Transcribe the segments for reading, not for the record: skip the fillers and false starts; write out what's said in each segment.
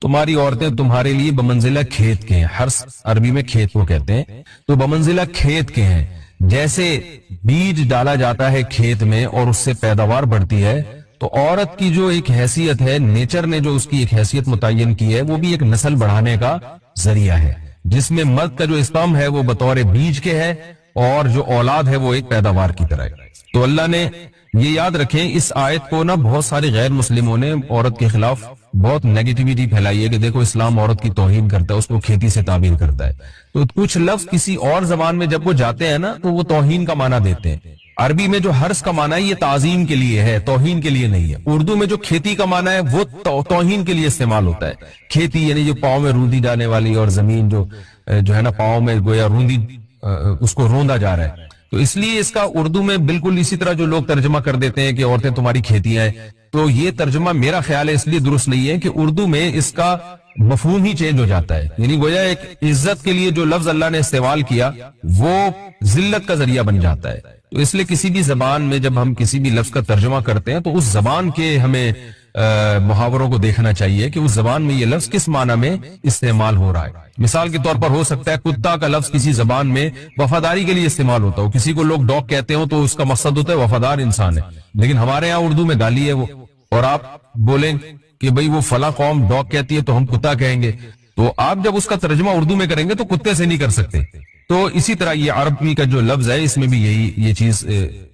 تمہاری عورتیں تمہارے لیے بمنزلہ کھیت کے ہیں. حرث عربی میں کھیت کو کہتے ہیں. تو بمنزلہ کھیت کے ہیں. جیسے بیج ڈالا جاتا ہے کھیت میں اور اس سے پیداوار بڑھتی ہے، تو عورت کی جو ایک حیثیت ہے، نیچر نے جو اس کی ایک حیثیت متعین کی ہے، وہ بھی ایک نسل بڑھانے کا ذریعہ ہے، جس میں مرد کا جو اسپرم ہے وہ بطور بیج کے ہے اور جو اولاد ہے وہ ایک پیداوار کی طرح ہے. تو اللہ نے یہ یاد رکھیں، اس آیت کو نا بہت سارے غیر مسلموں نے عورت کے خلاف بہت نیگیٹیوٹی پھیلائی ہے کہ دیکھو اسلام عورت کی توہین کرتا ہے، اس کو کھیتی سے تعبیر کرتا ہے. تو کچھ لفظ کسی اور زبان میں جب وہ جاتے ہیں نا تو وہ توہین کا معنی دیتے ہیں. عربی میں جو حرث کا معنی ہے یہ تعظیم کے لیے ہے، توہین کے لیے نہیں ہے. اردو میں جو کھیتی کا معنی ہے وہ توہین کے لیے استعمال ہوتا ہے. کھیتی یعنی جو پاؤں میں روندی جانے والی اور زمین جو ہے نا پاؤں میں گویا روندی اس کو روندا جا رہا ہے. تو اس لیے اس کا اردو میں بالکل اسی طرح جو لوگ ترجمہ کر دیتے ہیں کہ عورتیں تمہاری کھیتیاں ہیں، تو یہ ترجمہ میرا خیال ہے اس لیے درست نہیں ہے کہ اردو میں اس کا مفہوم ہی چینج ہو جاتا ہے. یعنی گویا ایک عزت کے لیے جو لفظ اللہ نے استعمال کیا وہ ذلت کا ذریعہ بن جاتا ہے. تو اس لیے کسی بھی زبان میں جب ہم کسی بھی لفظ کا ترجمہ کرتے ہیں تو اس زبان کے ہمیں محاوروں کو دیکھنا چاہیے کہ اس زبان میں یہ لفظ کس معنی میں استعمال ہو رہا ہے. مثال کے طور پر ہو سکتا ہے کتا کا لفظ کسی زبان میں وفاداری کے لیے استعمال ہوتا ہو، کسی کو لوگ ڈاگ کہتے ہوں تو اس کا مقصد ہوتا ہے وفادار انسان ہے، لیکن ہمارے یہاں اردو میں گالی ہے وہ، اور آپ بولیں کہ بھئی وہ فلاں قوم ڈاگ کہتی ہے تو ہم کتا کہیں گے، تو آپ جب اس کا ترجمہ اردو میں کریں گے تو کتے سے نہیں کر سکتے. تو اسی طرح یہ عربی کا جو لفظ ہے اس میں بھی یہ چیز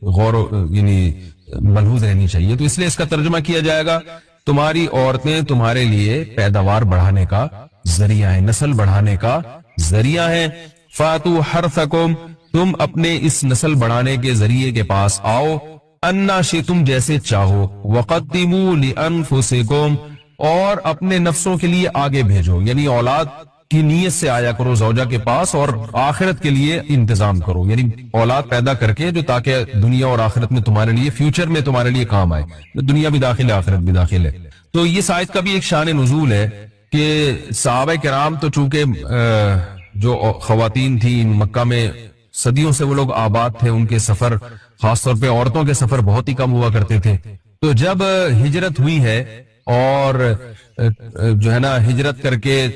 غور یعنی ملحوظ رہنی چاہیے. تو اس لیے اس کا ترجمہ کیا جائے گا تمہاری عورتیں تمہارے لیے پیداوار بڑھانے کا ذریعہ ہے، نسل بڑھانے کا ذریعہ ہے. فاتو حرثکم، تم اپنے اس نسل بڑھانے کے ذریعے کے پاس آؤ، انا شئتم جیسے چاہو، وقدموا لانفسکم، اور اپنے نفسوں کے لیے آگے بھیجو، یعنی اولاد کی نیت سے آیا کرو زوجہ کے پاس اور آخرت کے لیے انتظام کرو، یعنی اولاد پیدا کر کے جو تاکہ دنیا اور آخرت میں تمہارے لیے فیوچر میں تمہارے لیے کام آئے، دنیا بھی داخل ہے آخرت بھی داخل ہے. تو یہ آیت کا بھی ایک شان نزول ہے کہ صحابہ کرام تو چونکہ جو خواتین تھیں مکہ میں صدیوں سے وہ لوگ آباد تھے، ان کے سفر خاص طور پہ عورتوں کے سفر بہت ہی کم ہوا کرتے تھے. تو جب ہجرت ہوئی ہے اور جو ہے نا ہجرت کر کے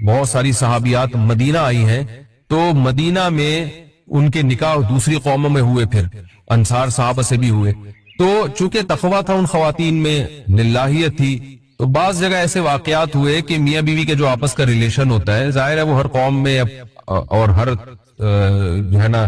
بہت ساری صحابیات مدینہ آئی ہیں، تو مدینہ میں ان کے نکاح دوسری قوموں میں ہوئے، پھر انصار صحابہ سے بھی ہوئے. تو چونکہ تقویٰ تھا ان خواتین میں، للہیت تھی، تو بعض جگہ ایسے واقعات ہوئے کہ میاں بیوی کے جو آپس کا ریلیشن ہوتا ہے، ظاہر ہے وہ ہر قوم میں اور ہر جو ہے نا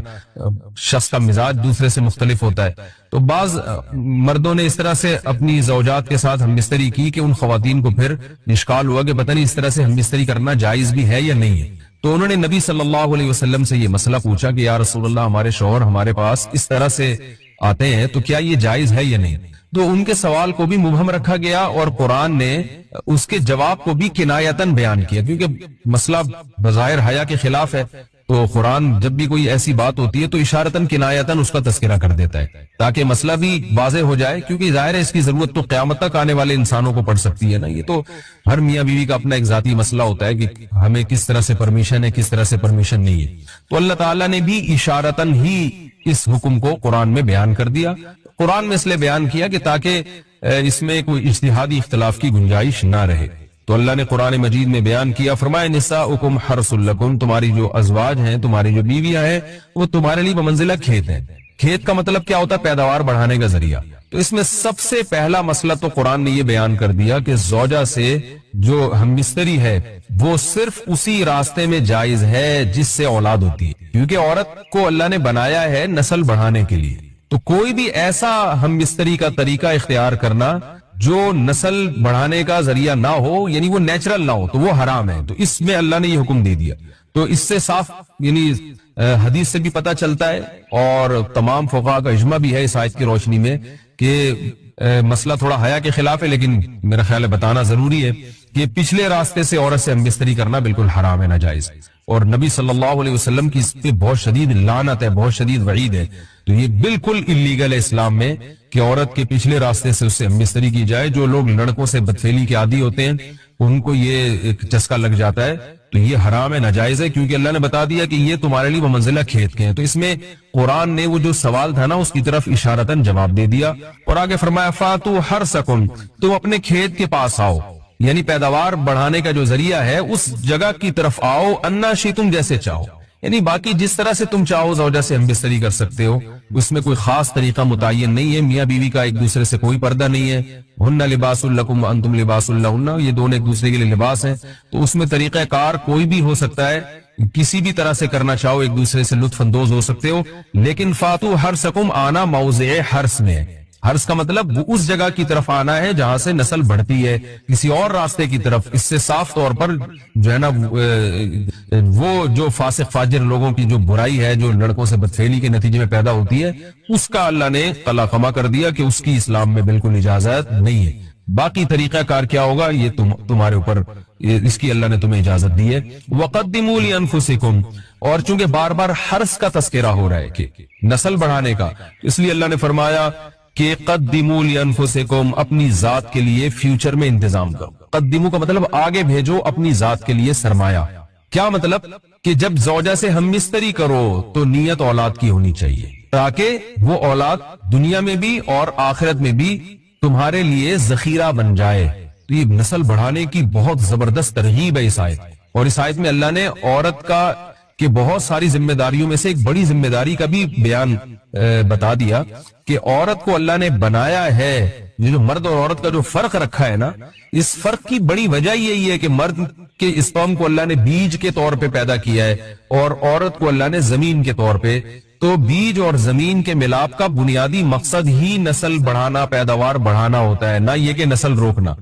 شخص کا مزاج دوسرے سے مختلف ہوتا ہے. تو بعض مردوں نے اس طرح سے اپنی زوجات کے ساتھ ہم بستری کی کہ ان خواتین کو پھر اشکال ہوا کہ پتہ نہیں اس طرح سے ہم بستری کرنا جائز بھی ہے یا نہیں ہے. تو انہوں نے نبی صلی اللہ علیہ وسلم سے یہ مسئلہ پوچھا کہ یا رسول اللہ، ہمارے شوہر ہمارے پاس اس طرح سے آتے ہیں تو کیا یہ جائز ہے یا نہیں. تو ان کے سوال کو بھی مبہم رکھا گیا اور قرآن نے اس کے جواب کو بھی کنایتاً بیان کیا، کیونکہ مسئلہ بظاہر حیا کے خلاف ہے. تو قرآن جب بھی کوئی ایسی بات ہوتی ہے تو اشارتاً کنایتاً اس کا تذکرہ کر دیتا ہے تاکہ مسئلہ بھی واضح ہو جائے، کیونکہ ظاہر ہے اس کی ضرورت تو قیامت تک آنے والے انسانوں کو پڑ سکتی ہے نا. یہ تو ہر میاں بیوی کا اپنا ایک ذاتی مسئلہ ہوتا ہے کہ ہمیں کس طرح سے پرمیشن ہے، کس طرح سے پرمیشن نہیں ہے. تو اللہ تعالیٰ نے بھی اشارتاً ہی اس حکم کو قرآن میں بیان کر دیا. قرآن میں اس لیے بیان کیا کہ تاکہ اس میں کوئی اجتہادی اختلاف کی گنجائش نہ رہے. تو اللہ نے قرآن مجید میں بیان کیا، فرمایا نساؤکم حرث لکم، تمہاری جو ازواج ہیں، تمہاری جو بیویاں ہیں، وہ تمہارے لیے بمنزلہ کھیت ہیں. کھیت کا مطلب کیا ہوتا ہے؟ پیداوار بڑھانے کا ذریعہ. تو اس میں سب سے پہلا مسئلہ تو قرآن نے یہ بیان کر دیا کہ زوجہ سے جو ہم بستری ہے وہ صرف اسی راستے میں جائز ہے جس سے اولاد ہوتی ہے، کیونکہ عورت کو اللہ نے بنایا ہے نسل بڑھانے کے لیے. تو کوئی بھی ایسا ہم بستری کا طریقہ اختیار کرنا جو نسل بڑھانے کا ذریعہ نہ ہو، یعنی وہ نیچرل نہ ہو، تو وہ حرام ہے. تو اس میں اللہ نے یہ حکم دے دیا. تو اس سے صاف یعنی حدیث سے بھی پتہ چلتا ہے اور تمام فقہاء کا اجماع بھی ہے اس آیت کی روشنی میں کہ مسئلہ تھوڑا حیا کے خلاف ہے، لیکن میرا خیال ہے بتانا ضروری ہے کہ پچھلے راستے سے عورت سے ہم بستری کرنا بالکل حرام ہے، ناجائز. اور نبی صلی اللہ علیہ وسلم کی اس پہ بہت شدید لعنت ہے، بہت شدید وعید ہے. تو یہ بالکل اللیگل ہے اسلام میں کہ عورت کے پچھلے راستے سے اس سے ہم بستری کی جائے. جو لوگ لڑکوں سے بدفعلی کے عادی ہوتے ہیں ان کو یہ ایک چسکا لگ جاتا ہے، تو یہ حرام ہے، ناجائز ہے، کیونکہ اللہ نے بتا دیا کہ یہ تمہارے لیے بمنزلہ کھیت کے ہیں. تو اس میں قرآن نے وہ جو سوال تھا نا اس کی طرف اشارتاً جواب دے دیا اور آگے فرمایا فاتو حرثکم، تم اپنے کھیت کے پاس آؤ. یعنی پیداوار بڑھانے کا جو ذریعہ ہے اس جگہ کی طرف آؤ، انا شئتم، جیسے چاہو، یعنی باقی جس طرح سے تم چاہو زوجہ سے ہم بستری کر سکتے ہو، اس میں کوئی خاص طریقہ متعین نہیں ہے، میاں بیوی کا ایک دوسرے سے کوئی پردہ نہیں ہے، ہن لباس لکم وانتم لباس لہن، یہ دونوں ایک دوسرے کے لیے لباس ہیں، تو اس میں طریقہ کار کوئی بھی ہو سکتا ہے، کسی بھی طرح سے کرنا چاہو ایک دوسرے سے لطف اندوز ہو سکتے ہو، لیکن فاتو حرسکم، آنا موضع حرس میں ہے، حرس کا مطلب وہ اس جگہ کی طرف آنا ہے جہاں سے نسل بڑھتی ہے، کسی اور راستے کی طرف اس سے صاف طور پر جو ہے نا وہ جو فاسق فاجر لوگوں کی جو برائی ہے جو لڑکوں سے بدفعلی کے نتیجے میں پیدا ہوتی ہے، اس کا اللہ نے قلعہ کر دیا کہ اس کی اسلام میں بالکل اجازت نہیں ہے۔ باقی طریقہ کار کیا ہوگا یہ تمہارے اوپر، اس کی اللہ نے تمہیں اجازت دی ہے۔ وَقَدِّمُوا لِأَنفُسِكُمْ، اور چونکہ بار بار حرس کا تذکرہ ہو رہا ہے کہ نسل بڑھانے کا، اس لیے اللہ نے فرمایا کہ قدموا لانفسکم، اپنی ذات کے لیے فیوچر میں انتظام کرو۔ قدموا کا مطلب آگے بھیجو اپنی ذات کے لیے سرمایہ۔ کیا مطلب؟ کہ جب زوجہ سے ہم مستری کرو تو نیت اولاد کی ہونی چاہیے، تاکہ وہ اولاد دنیا میں بھی اور آخرت میں بھی تمہارے لیے ذخیرہ بن جائے۔ تو یہ نسل بڑھانے کی بہت زبردست ترغیب ہے اس آیت، اور اس آیت میں اللہ نے عورت کا کہ بہت ساری ذمہ داریوں میں سے ایک بڑی ذمہ داری کا بھی بیان بتا دیا کہ عورت کو اللہ نے بنایا ہے، جو مرد اور عورت کا جو فرق رکھا ہے نا، اس فرق کی بڑی وجہ یہی ہے کہ مرد کے اسپرم کو اللہ نے بیج کے طور پہ پیدا کیا ہے اور عورت کو اللہ نے زمین کے طور پہ۔ تو بیج اور زمین کے ملاپ کا بنیادی مقصد ہی نسل بڑھانا، پیداوار بڑھانا ہوتا ہے، نہ یہ کہ نسل روکنا۔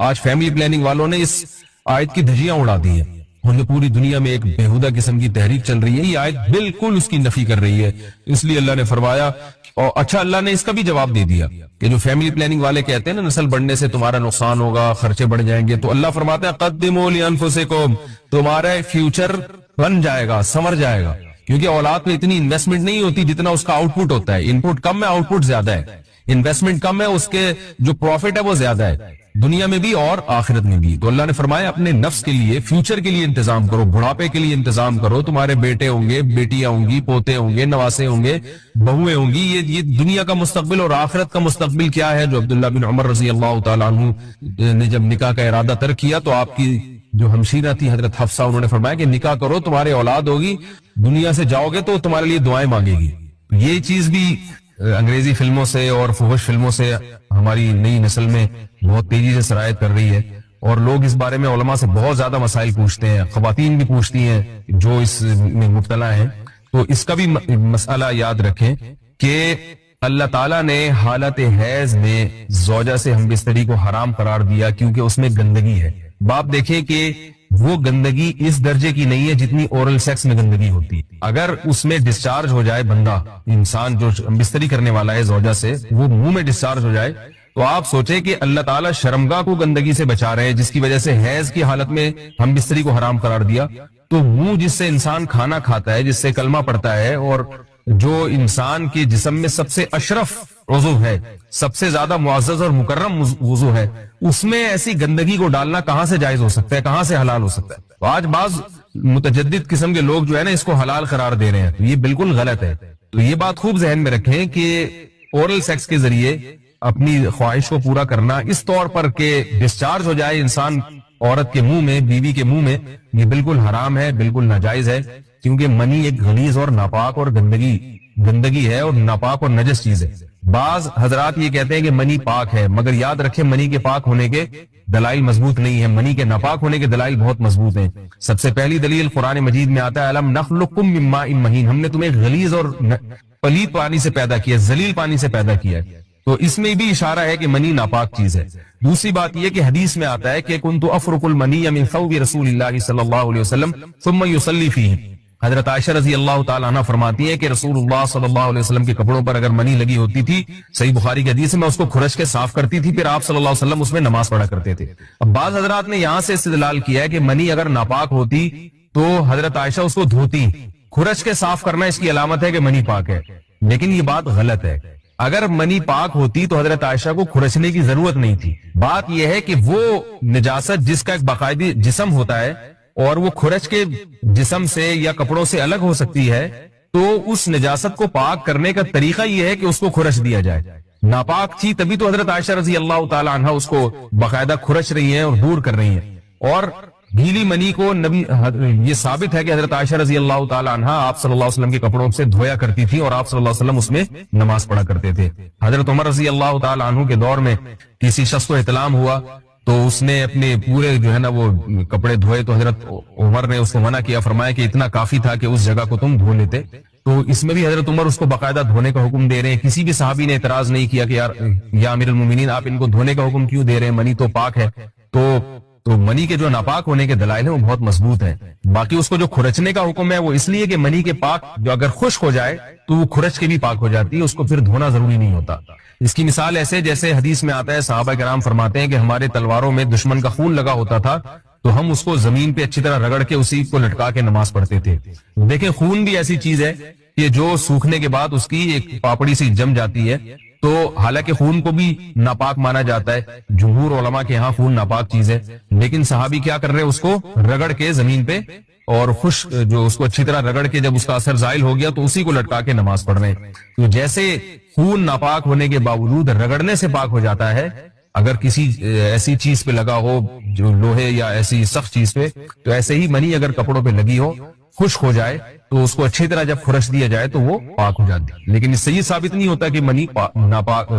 آج فیملی پلاننگ والوں نے اس آیت کی دھجیاں اڑا دی ہیں، اور جو پوری دنیا میں ایک بےہودہ قسم کی تحریک چل رہی ہے، یہ آیت بالکل اس کی نفی کر رہی ہے۔ اس لیے اللہ نے فرمایا، اور اچھا اللہ نے اس کا بھی جواب دے دیا کہ جو فیملی پلاننگ والے کہتے ہیں نا نسل بڑھنے سے تمہارا نقصان ہوگا، خرچے بڑھ جائیں گے، تو اللہ فرماتا ہے قدموا لانفسکم، تمہارا فیوچر بن جائے گا، سنور جائے گا، کیونکہ اولاد میں اتنی انویسٹمنٹ نہیں ہوتی جتنا اس کا آؤٹ پٹ ہوتا ہے۔ ان پٹ کم ہے، آؤٹ پٹ زیادہ ہے، انویسٹمنٹ کم ہے، اس کے جو پروفٹ ہے وہ زیادہ ہے، دنیا میں بھی اور آخرت میں بھی۔ تو اللہ نے فرمایا اپنے نفس کے لیے، فیوچر کے لیے انتظام کرو، بڑھاپے کے لیے انتظام کرو، تمہارے بیٹے ہوں گے، بیٹیاں ہوں گی، پوتے ہوں گے، نواسے ہوں گے، بہویں ہوں گی، یہ دنیا کا مستقبل اور آخرت کا مستقبل کیا ہے۔ جو عبداللہ بن عمر رضی اللہ تعالیٰ عنہ نے جب نکاح کا ارادہ ترک کیا تو آپ کی جو ہمشیرہ تھی حضرت حفصہ، انہوں نے فرمایا کہ نکاح کرو، تمہارے اولاد ہوگی، دنیا سے جاؤ گے تو تمہارے لیے دعائیں مانگے گی۔ یہ چیز بھی انگریزی فلموں سے اور فحش فلموں سے ہماری نئی نسل میں بہت تیزی سے سرایت کر رہی ہے، اور لوگ اس بارے میں علماء سے بہت زیادہ مسائل پوچھتے ہیں، خواتین بھی پوچھتی ہیں جو اس میں مبتلا ہیں۔ تو اس کا بھی مسئلہ یاد رکھیں کہ اللہ تعالیٰ نے حالت حیض میں زوجہ سے ہم بستری کو حرام قرار دیا کیونکہ اس میں گندگی ہے۔ باپ دیکھیں کہ وہ گندگی اس درجے کی نہیں ہے جتنی اورل سیکس میں گندگی ہوتی۔ اگر اس میں ڈسچارج ہو جائے بندہ، انسان جو بستری کرنے والا ہے زوجہ سے، وہ منہ میں ڈسچارج ہو جائے، تو آپ سوچیں کہ اللہ تعالیٰ شرمگاہ کو گندگی سے بچا رہے ہیں، جس کی وجہ سے حیض کی حالت میں ہم بستری کو حرام قرار دیا۔ تو منہ جس سے انسان کھانا کھاتا ہے، جس سے کلمہ پڑتا ہے، اور جو انسان کے جسم میں سب سے اشرف عضو ہے، سب سے زیادہ معزز اور مکرم عضو ہے، اس میں ایسی گندگی کو ڈالنا کہاں سے جائز ہو سکتا ہے، کہاں سے حلال ہو سکتا ہے؟ تو آج بعض متجدد قسم کے لوگ جو ہے نا اس کو حلال قرار دے رہے ہیں، تو یہ بالکل غلط ہے۔ تو یہ بات خوب ذہن میں رکھیں کہ اورل سیکس کے ذریعے اپنی خواہش کو پورا کرنا اس طور پر کہ ڈسچارج ہو جائے انسان عورت کے منہ میں، بیوی کے منہ میں، یہ بالکل حرام ہے، بالکل ناجائز ہے، کیونکہ منی ایک غلیظ اور ناپاک اور گندگی ہے اور ناپاک اور نجس چیز ہے۔ بعض حضرات یہ کہتے ہیں کہ منی پاک ہے، مگر یاد رکھیں منی کے پاک ہونے کے دلائل مضبوط نہیں ہے، منی کے ناپاک ہونے کے دلائل بہت مضبوط ہیں۔ سب سے پہلی دلیل قرآن مجید میں آتا ہے الم نخلقکم من ماء مہین، ہم نے تمہیں غلیظ اور پلید پانی سے پیدا کیا، ذلیل پانی سے پیدا کیا ہے، تو اس میں بھی اشارہ ہے کہ منی ناپاک چیز ہے۔ دوسری بات یہ کہ حدیث میں آتا ہے کہ کنت افرق المنی من ثوب رسول اللہ صلی اللہ علیہ وسلم ثم يصلي فيه، حضرت عائشہ رضی اللہ تعالیٰ عنہ فرماتی ہے کہ رسول اللہ صلی اللہ علیہ وسلم کے کپڑوں پر اگر منی لگی ہوتی تھی، صحیح بخاری کی حدیث میں، اس کو کھرچ کے صاف کرتی تھی، پھر آپ صلی اللہ علیہ وسلم اس میں نماز پڑھا کرتے تھے۔ اب بعض حضرات نے یہاں سے استدلال کیا ہے کہ منی اگر ناپاک ہوتی تو حضرت عائشہ اس کو دھوتی، کھرچ کے صاف کرنا اس کی علامت ہے کہ منی پاک ہے، لیکن یہ بات غلط ہے۔ اگر منی پاک ہوتی تو حضرت عائشہ کو کھرچنے کی ضرورت نہیں تھی۔ بات یہ ہے کہ وہ نجاست جس کا ایک باقاعدی جسم ہوتا ہے اور وہ کھرچ کے جسم سے یا کپڑوں سے الگ ہو سکتی ہے، تو اس نجاست کو پاک کرنے کا طریقہ یہ ہے کہ اس کو کھرچ دیا جائے۔ ناپاک تھی تبھی تو حضرت عائشہ رضی اللہ تعالی عنہ اس کو باقاعدہ کھرچ رہی ہیں اور دور کر رہی ہیں. اور گیلی منی کو نبی یہ ثابت ہے کہ حضرت عائشہ رضی اللہ تعالی عنہ آپ صلی اللہ علیہ وسلم کے کپڑوں سے دھویا کرتی تھی اور آپ صلی اللہ علیہ وسلم اس میں نماز پڑھا کرتے تھے. حضرت عمر رضی اللہ تعالی عنہ کے دور میں کسی شخص کو احتلام ہوا تو اس نے اپنے پورے جو ہے نا وہ کپڑے دھوئے تو حضرت عمر نے اس کو منع کیا, فرمایا کہ اتنا کافی تھا کہ اس جگہ کو تم دھو لیتے. تو اس میں بھی حضرت عمر اس کو باقاعدہ دھونے کا حکم دے رہے ہیں. کسی بھی صحابی نے اعتراض نہیں کیا کہ یار یا امیر المومنین آپ ان کو دھونے کا حکم کیوں دے رہے ہیں, منی تو پاک ہے. تو منی کے جو ناپاک ہونے کے دلائل ہیں وہ بہت مضبوط ہیں. باقی اس کو جو کھرچنے کا حکم ہے وہ اس لیے کہ منی کے پاک جو اگر خشک ہو جائے تو وہ کھرچ کے بھی پاک ہو جاتی ہے, اس کو پھر دھونا ضروری نہیں ہوتا. اس کی مثال ایسے جیسے حدیث میں آتا ہے, صحابہ کرام فرماتے ہیں کہ ہمارے تلواروں میں دشمن کا خون لگا ہوتا تھا تو ہم اس کو زمین پہ اچھی طرح رگڑ کے اسی کو لٹکا کے نماز پڑھتے تھے. دیکھیں خون بھی ایسی چیز ہے کہ جو سوکھنے کے بعد اس کی ایک پاپڑی سی جم جاتی ہے, تو حالانکہ خون کو بھی ناپاک مانا جاتا ہے, جمہور علماء کے ہاں خون ناپاک چیز ہے, لیکن صحابی کیا کر رہے ہیں, اس کو رگڑ کے زمین پہ اور خشک جو اس کو اچھی طرح رگڑ کے جب اس کا اثر زائل ہو گیا تو اسی کو لٹکا کے نماز پڑھ رہے ہیں. تو جیسے خون ناپاک ہونے کے باوجود رگڑنے سے پاک ہو جاتا ہے, اگر کسی ایسی چیز پہ لگا ہو جو لوہے یا ایسی سخت چیز پہ, تو ایسے ہی منی اگر کپڑوں پہ لگی ہو خشک ہو جائے تو اس کو اچھی طرح جب کھرچ دیا جائے تو وہ پاک ہو جاتی ہے. لیکن اس سے یہ ثابت نہیں ہوتا کہ منی ناپاک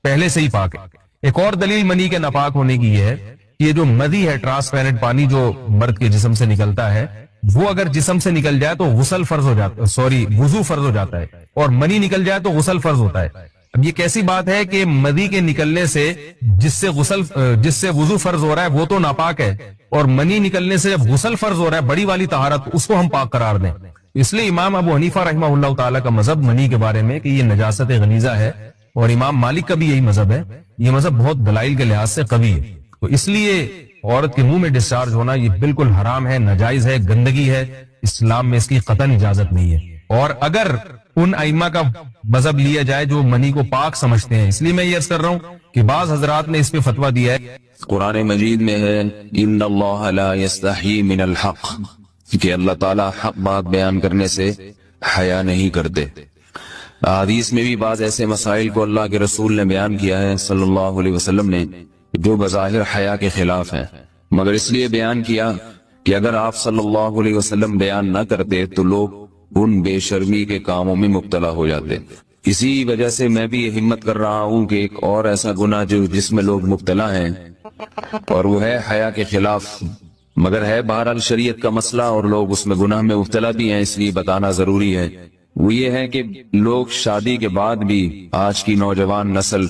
پہلے سے ہی پاک ہے. ایک اور دلیل منی کے ناپاک ہونے کی یہ ہے کہ یہ جو مدی ہے, ٹرانسپیرنٹ پانی جو مرد کے جسم سے نکلتا ہے, وہ اگر جسم سے نکل جائے تو غسل فرض ہو جاتا وضو فرض ہو جاتا ہے, اور منی نکل جائے تو غسل فرض ہوتا ہے. اب یہ کیسی بات ہے کہ مدی کے نکلنے سے جس سے وضو فرض ہو رہا ہے وہ تو ناپاک ہے, اور منی نکلنے سے جب غسل فرض ہو رہا ہے بڑی والی طہارت, اس کو ہم پاک قرار دیں. اس لیے امام ابو حنیفہ رحمہ اللہ تعالیٰ کا مذہب منی کے بارے میں کہ یہ نجاست غلیظہ ہے, اور امام مالک کا بھی یہی مذہب ہے. یہ مذہب بہت دلائل کے لحاظ سے قوی ہے. تو اس لیے عورت کے منہ میں ڈسچارج ہونا یہ بالکل حرام ہے, ناجائز ہے, گندگی ہے, اسلام میں اس کی قطعاً اجازت نہیں ہے. اور اگر ان ائمہ کا مذہب لیا جائے جو منی کو پاک سمجھتے ہیں, اس لیے میں یہ عرض کر رہا ہوں کہ بعض حضرات نے اس پہ فتویٰ دیا ہے. قرآن مجید میں ہے ان اللہ لا یستحی من الحق, کہ اللہ تعالیٰ حق بات بیان کرنے سے حیا نہیں کرتے. حدیث میں بھی بعض ایسے مسائل کو اللہ کے رسول نے بیان کیا ہے صلی اللہ علیہ وسلم نے جو بظاہر حیا کے خلاف ہیں, مگر اس لیے بیان کیا کہ اگر آپ صلی اللہ علیہ وسلم بیان نہ کرتے تو لوگ ان بے شرمی کے کاموں میں مبتلا ہو جاتے. اسی وجہ سے میں بھی یہ ہمت کر رہا ہوں کہ ایک اور ایسا گناہ جس میں لوگ مبتلا ہیں, اور وہ ہے حیا کے خلاف, مگر ہے بہرحال شریعت کا مسئلہ اور لوگ اس میں گناہ میں مبتلا بھی ہیں, اس لیے بتانا ضروری ہے. وہ یہ ہے کہ لوگ شادی کے بعد بھی آج کی نوجوان نسل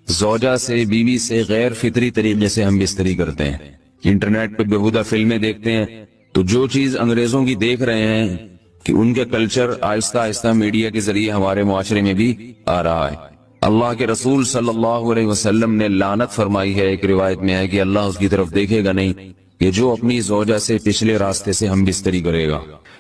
زوجہ سے, بیوی سے غیر فطری طریقے سے ہم بستری کرتے ہیں. انٹرنیٹ پہ بےہودہ فلمیں دیکھتے ہیں تو جو چیز انگریزوں کی دیکھ رہے ہیں کہ ان کے کلچر آہستہ آہستہ میڈیا کے ذریعے ہمارے معاشرے میں بھی آ رہا ہے. اللہ کے رسول صلی اللہ علیہ وسلم نے لعنت فرمائی ہے, ایک روایت میں ہے کہ اللہ اس کی طرف دیکھے گا نہیں کہ جو اپنی زوجہ سے پچھلے راستے سے ہم بستری کرے گا.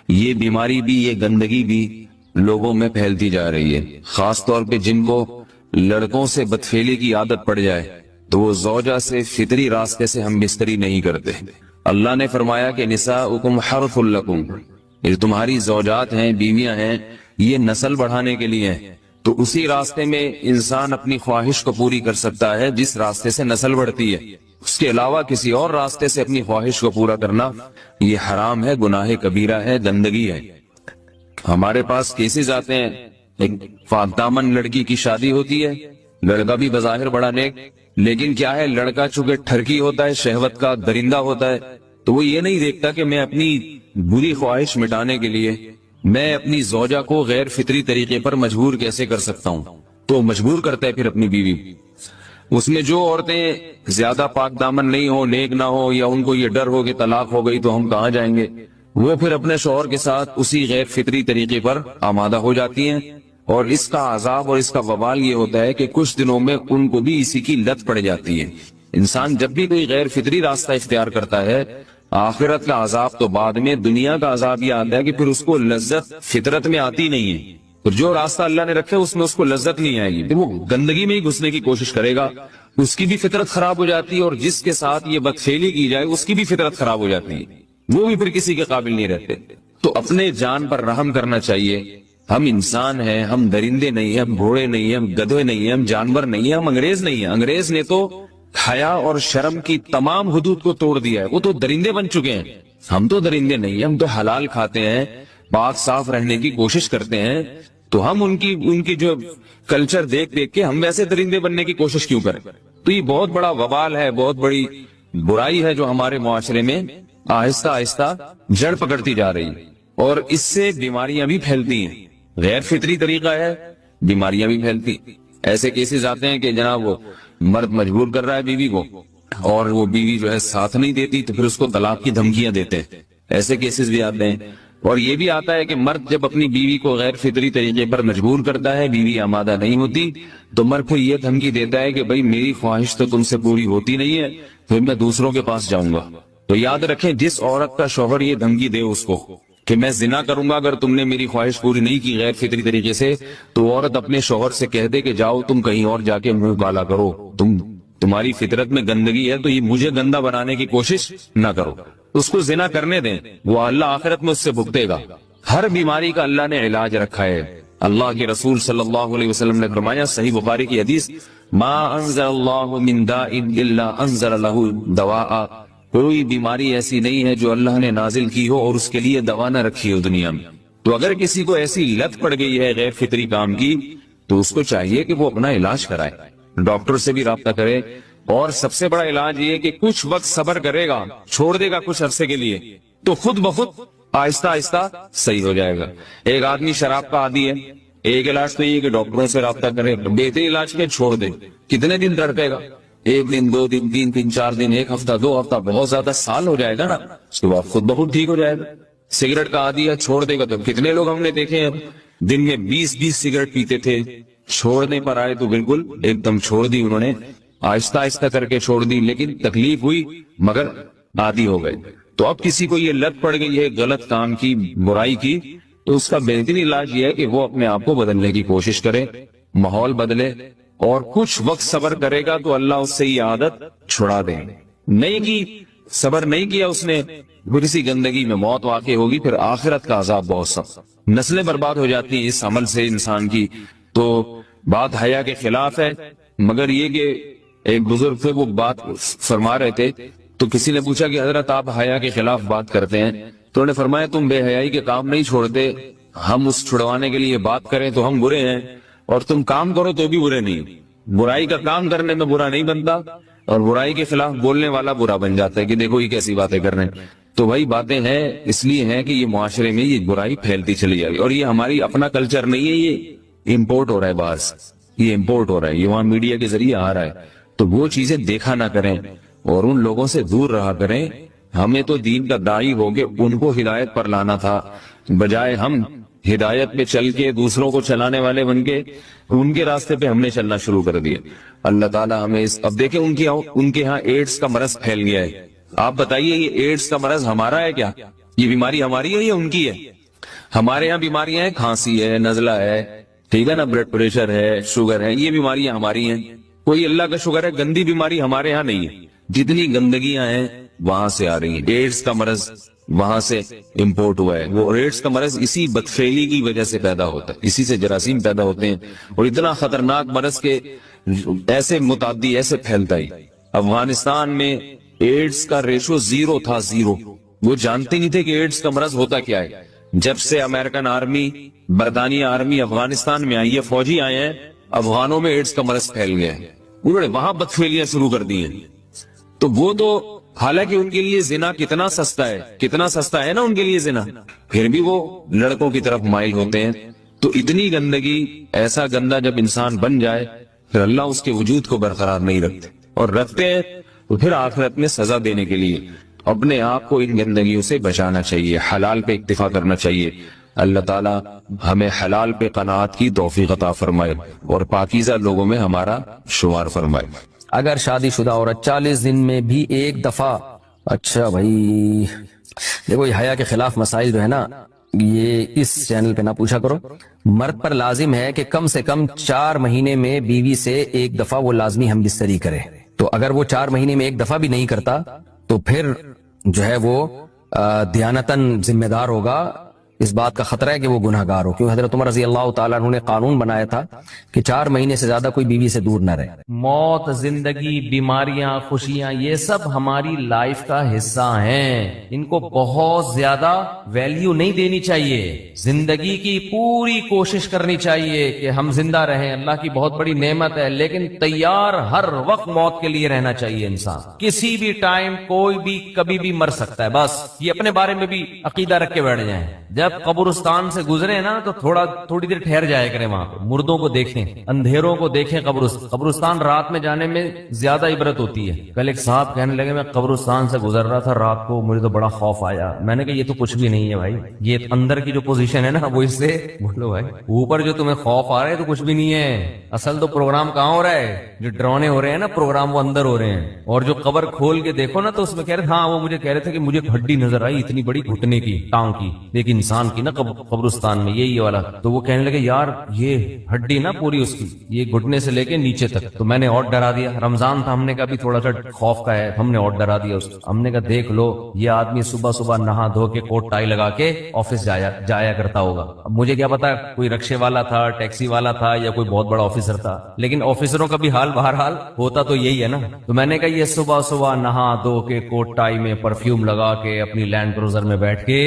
یہ بیماری بھی, یہ گندگی بھی لوگوں میں پھیلتی جا رہی ہے, خاص طور پہ جن کو لڑکوں سے بدفعلی کی عادت پڑ جائے تو وہ زوجہ سے فطری راستے سے ہم بستری نہیں کرتے. اللہ نے فرمایا کہ نساؤکم حرث لکم, یہ تمہاری زوجات ہیں, بیویاں ہیں, یہ نسل بڑھانے کے لیے ہیں. تو اسی راستے میں انسان اپنی خواہش کو پوری کر سکتا ہے جس راستے سے نسل بڑھتی ہے. اس کے علاوہ کسی اور راستے سے اپنی خواہش کو پورا کرنا یہ حرام ہے, گناہ کبیرہ ہے, گندگی ہے. ہمارے پاس کیسز آتے ہیں, ایک پاک دامن لڑکی کی شادی ہوتی ہے, لڑکا بھی بظاہر بڑا نیک, لیکن کیا ہے لڑکا چونکہ ٹھرکی ہوتا ہے, شہوت کا درندہ ہوتا ہے, تو وہ یہ نہیں دیکھتا کہ میں اپنی بری خواہش مٹانے کے لیے میں اپنی زوجہ کو غیر فطری طریقے پر مجبور کیسے کر سکتا ہوں, تو مجبور کرتا ہے پھر اپنی بیوی. اس میں جو عورتیں زیادہ پاک دامن نہیں ہو, نیک نہ ہو, یا ان کو یہ ڈر ہو کہ طلاق ہو گئی تو ہم کہاں جائیں گے, وہ پھر اپنے شوہر کے ساتھ اسی غیر فطری طریقے پر آمادہ ہو جاتی ہیں. اور اس کا عذاب اور اس کا وبال یہ ہوتا ہے کہ کچھ دنوں میں ان کو بھی اسی کی لت پڑ جاتی ہے. انسان جب بھی کوئی غیر فطری راستہ اختیار کرتا ہے, آخرت کا عذاب تو بعد میں, دنیا کا عذاب یہ آتا ہے کہ پھر اس کو لذت فطرت میں آتی نہیں ہے. تو جو راستہ اللہ نے رکھا اس میں اس کو لذت نہیں آئے گی, پھر وہ گندگی میں ہی گھسنے کی کوشش کرے گا, اس کی بھی فطرت خراب ہو جاتی ہے, اور جس کے ساتھ یہ بدفعلی کی جائے اس کی بھی فطرت خراب ہو جاتی ہے, وہ بھی پھر کسی کے قابل نہیں رہتے. تو اپنے جان پر رحم کرنا چاہیے, ہم انسان ہیں، ہم درندے نہیں ہیں، ہم گھوڑے نہیں ہیں، ہم گدھے نہیں ہیں، ہم جانور نہیں ہیں، ہم انگریز نہیں ہیں۔ انگریز نے تو حیا اور شرم کی تمام حدود کو توڑ دیا ہے، وہ تو درندے بن چکے ہیں۔ ہم تو درندے نہیں ہیں، ہم تو حلال کھاتے ہیں، پاک صاف رہنے کی کوشش کرتے ہیں، تو ہم ان کی جو کلچر دیکھ کے ہم ویسے درندے بننے کی کوشش کیوں کریں؟ تو یہ بہت بڑا وبال ہے، بہت بڑی برائی ہے جو ہمارے معاشرے میں آہستہ آہستہ جڑ پکڑتی جا رہی ہے، اور اس سے بیماریاں بھی پھیلتی ہیں۔ غیر فطری طریقہ ہے، بیماریاں بھی پھیلتی۔ ایسے کیسز آتے ہیں کہ جناب وہ مرد مجبور کر رہا ہے بیوی کو، اور وہ بیوی جو ہے ساتھ نہیں دیتی، تو پھر اس کو طلاق کی دھمکیاں دیتے ہیں۔ ایسے کیسز بھی آتے ہیں۔ اور یہ بھی آتا ہے کہ مرد جب اپنی بیوی کو غیر فطری طریقے پر مجبور کرتا ہے، بیوی آمادہ نہیں ہوتی، تو مرد پھر یہ دھمکی دیتا ہے کہ بھائی میری خواہش تو تم سے پوری ہوتی نہیں ہے، پھر میں دوسروں کے پاس جاؤں گا۔ تو یاد رکھیں، جس عورت کا شوہر یہ دھمکی دے اس کو کہ میں زنا کروں گا اگر تم نے میری خواہش پوری نہیں کی غیر فطری طریقے سے، تو عورت اپنے شوہر سے کہہ دے کہ جاؤ تم کہیں اور جا کے منہ کالا کرو، تمہاری فطرت میں گندگی ہے تو یہ مجھے گندا بنانے کی کوشش نہ کرو، اس کو زنا کرنے دیں، وہ اللہ آخرت میں اس سے بھگتے گا۔ ہر بیماری کا اللہ نے علاج رکھا ہے۔ اللہ کے رسول صلی اللہ علیہ وسلم نے فرمایا، صحیح بخاری کی حدیث، ما انزل اللہ من داء الا انزل له دواء، کوئی بیماری ایسی نہیں ہے جو اللہ نے نازل کی ہو اور اس کے لیے دوا نہ رکھی ہو دنیا میں۔ تو اگر کسی کو ایسی لت پڑ گئی ہے غیر فطری کام کی، تو اس کو چاہیے کہ وہ اپنا علاج کرائے، ڈاکٹر سے بھی رابطہ کرے، اور سب سے بڑا علاج یہ کہ کچھ وقت صبر کرے گا، چھوڑ دے گا کچھ عرصے کے لیے، تو خود بخود آہستہ آہستہ صحیح ہو جائے گا۔ ایک آدمی شراب کا عادی ہے، ایک علاج تو یہ کہ ڈاکٹروں سے رابطہ کرے، بہتر علاج کے چھوڑ دے، کتنے دن تڑپے گا؟ ایک دن، دو دن، تین دن، چار دن، ایک ہفتہ، دو ہفتہ، بہت زیادہ سال ہو جائے گا نا، اس کے بعد خود بخود ٹھیک ہو جائے گا۔ سگریٹ کا عادی ہے، چھوڑ دے گا، تو کتنے لوگ ہم نے دیکھے ہیں دن میں 20 سگریٹ پیتے تھے، چھوڑنے پر آئے تو بالکل ایک دم چھوڑ دی انہوں نے، آہستہ آہستہ کر کے چھوڑ دی، لیکن تکلیف ہوئی مگر عادی ہو گئے۔ تو اب کسی کو یہ لت پڑ گئی ہے غلط کام کی، برائی کی، تو اس کا بہترین علاج یہ ہے کہ وہ اپنے آپ کو بدلنے کی کوشش کرے، ماحول بدلے، اور کچھ وقت صبر کرے گا تو اللہ اس سے یہ عادت چھڑا دے۔ نہیں کی، صبر نہیں کیا اس نے، پھر اسی گندگی میں موت واقع ہوگی، پھر آخرت کا عذاب بہت سخت، نسلیں برباد ہو جاتی ہیں اس عمل سے انسان کی۔ تو بات حیا کے خلاف ہے، مگر یہ کہ ایک بزرگ تھے وہ بات فرما رہے تھے، تو کسی نے پوچھا کہ حضرت آپ حیا کے خلاف بات کرتے ہیں، تو انہوں نے فرمایا تم بے حیائی کے کام نہیں چھوڑتے، ہم اس چھڑوانے کے لیے بات کریں تو ہم برے ہیں، اور تم کام کرو تو بھی برے نہیں۔ برائی کا کام کرنے میں برا نہیں بنتا، اور برائی کے خلاف بولنے والا برا بن جاتا ہے کہ دیکھو یہ کیسی باتیں کر رہے ہیں۔ تو وہی باتیں ہیں، اس لیے ہیں کہ یہ معاشرے میں یہ برائی پھیلتی چلی جائے گی، اور یہ ہماری اپنا کلچر نہیں ہے، یہ امپورٹ ہو رہا ہے باہر سے، یہ امپورٹ ہو رہا ہے، یہ وہاں میڈیا کے ذریعے آ رہا ہے۔ تو وہ چیزیں دیکھا نہ کریں اور ان لوگوں سے دور رہا کریں۔ ہمیں تو دین کا داعی ہو کے ان کو ہدایت پر لانا تھا، بجائے ہم ہدایت پہ چل کے دوسروں کو چلانے والے بن کے ان کے راستے پہ ہم نے چلنا شروع کر دیا۔ اللہ تعالیٰ ہمیں اب دیکھیں ان کے ہاں ایڈز کا مرض پھیل گیا ہے۔ آپ بتائیے یہ ایڈز کا مرض ہمارا ہے کیا؟ یہ بیماری ہماری ہے یا ان کی ہے؟ ہمارے ہاں بیماریاں ہیں، کھانسی ہے، نزلہ ہے، ٹھیک ہے نا، بلڈ پریشر ہے، شوگر ہے، یہ بیماریاں ہماری ہیں۔ کوئی اللہ کا شکر ہے گندی بیماری ہمارے ہاں نہیں ہے۔ جتنی گندگیاں ہیں وہاں سے آ رہی ہیں، ایڈز کا مرض وہاں سے امپورٹ ہوا ہے۔ وہ ایڈز کا مرض اسی بدفعلی کی وجہ سے پیدا ہوتا ہے، اسی سے جراثیم پیدا ہوتے ہیں، اور اتنا خطرناک مرض کے ایسے متعدی ایسے پھیلتا ہی۔ افغانستان میں ایڈز کا ریشو 0 تھا، 0۔ وہ جانتے نہیں تھے کہ ایڈز کا مرض ہوتا کیا ہے۔ جب سے امریکن آرمی، برطانیہ آرمی افغانستان میں آئی ہے، فوجی آئے ہیں، افغانوں میں ایڈز کا مرض پھیل گیا ہے، انہوں نے وہاں بدفعلیاں شروع کر دی ہیں۔ تو وہ تو حالانکہ ان کے لیے زنا کتنا سستا ہے، کتنا سستا ہے نا ان کے لیے زنا، پھر بھی وہ لڑکوں کی طرف مائل ہوتے ہیں۔ تو اتنی گندگی، ایسا گندا جب انسان بن جائے پھر اللہ اس کے وجود کو برقرار نہیں رکھتے، اور رکھتے ہیں تو پھر آخرت میں سزا دینے کے لیے اپنے آپ کو ان گندگیوں سے بچانا چاہیے، حلال پہ اکتفا کرنا چاہیے۔ اللہ تعالیٰ ہمیں حلال پہ قناعت کی توفیق عطا فرمائے اور پاکیزہ لوگوں میں ہمارا شمار فرمائے۔ اگر شادی شدہ عورت 40 دن میں بھی ایک دفعہ، اچھا بھائی دیکھو یہ حیا کے خلاف مسائل جو ہے نا، یہ اس چینل پہ نہ پوچھا کرو۔ مرد پر لازم ہے کہ کم سے کم 4 مہینے میں بیوی سے ایک دفعہ وہ لازمی ہم بستری کرے۔ تو اگر وہ 4 مہینے میں ایک دفعہ بھی نہیں کرتا تو پھر جو ہے وہ دیانتاً ذمہ دار ہوگا اس بات کا خطرہ ہے کہ وہ گناہ گار ہو، کیونکہ حضرت عمر رضی اللہ تعالیٰ عنہ نے قانون بنایا تھا کہ 4 مہینے سے زیادہ کوئی بیوی سے دور نہ رہے۔ موت، زندگی، بیماریاں، خوشیاں، یہ سب ہماری لائف کا حصہ ہیں، ان کو بہت زیادہ ویلیو نہیں دینی چاہیے۔ زندگی کی پوری کوشش کرنی چاہیے کہ ہم زندہ رہیں، اللہ کی بہت بڑی نعمت ہے، لیکن تیار ہر وقت موت کے لیے رہنا چاہیے انسان۔ کسی بھی ٹائم کوئی بھی کبھی بھی مر سکتا ہے، بس یہ اپنے بارے میں بھی عقیدہ رکھ کے بیٹھ جائیں۔ جب قبرستان سے گزرے نا تو تھوڑی دیر ٹھہر جایا کریں، وہاں پہ مردوں کو دیکھیں، اندھیروں کو دیکھیں۔ قبرستان رات میں جانے میں زیادہ عبرت ہوتی ہے۔ کل ایک صاحب کہنے لگے میں قبرستان سے گزر رہا تھا رات کو، مجھے تو بڑا خوف آیا۔ میں نے کہا یہ تو کچھ بھی نہیں ہے بھائی، یہ اندر کی جو پوزیشن ہے نا وہ اس سے بولو بھائی، اوپر جو تمہیں خوف آ رہا ہے تو کچھ بھی نہیں ہے، اصل تو پروگرام کہاں ہو رہا ہے؟ جو ڈرونے ہو رہے ہیں نا پروگرام، وہ اندر ہو رہے ہیں۔ اور جو قبر کھول کے دیکھو نا تو اس میں کہہ رہے ہاں، وہ مجھے کہہ رہے تھے کہ مجھے ہڈی نظر آئی اتنی بڑی گھٹنے کی، ٹانگ کی، ایک انسان کی نا قبرستان میں یہی والا۔ تو وہ کہنے لگے یار یہ ہڈی نا پوری اس کی، یہ گھٹنے سے لے کے نیچے تک۔ تو میں نے اور ڈرا دیا، رمضان تھا، ہم نے کہا بھی تھوڑا سا خوف کا ہے، ہم نے اور ڈرا دیا اس کو۔ ہم نے کہا دیکھ لو یہ آدمی صبح صبح نہا دھو کے کوٹ ٹائی لگا کے آفس جایا کرتا ہوگا۔ اب مجھے کیا پتا کوئی رکشے والا تھا، ٹیکسی والا تھا، یا کوئی بہت بڑا آفیسر تھا، لیکن آفیسروں کا بھی حال بہرحال ہوتا تو یہی ہے نا۔ تو میں نے کہا یہ صبح صبح نہا دھو کے کوٹ ٹائی میں پرفیوم لگا کے اپنی لینڈ کروزر میں بیٹھ کے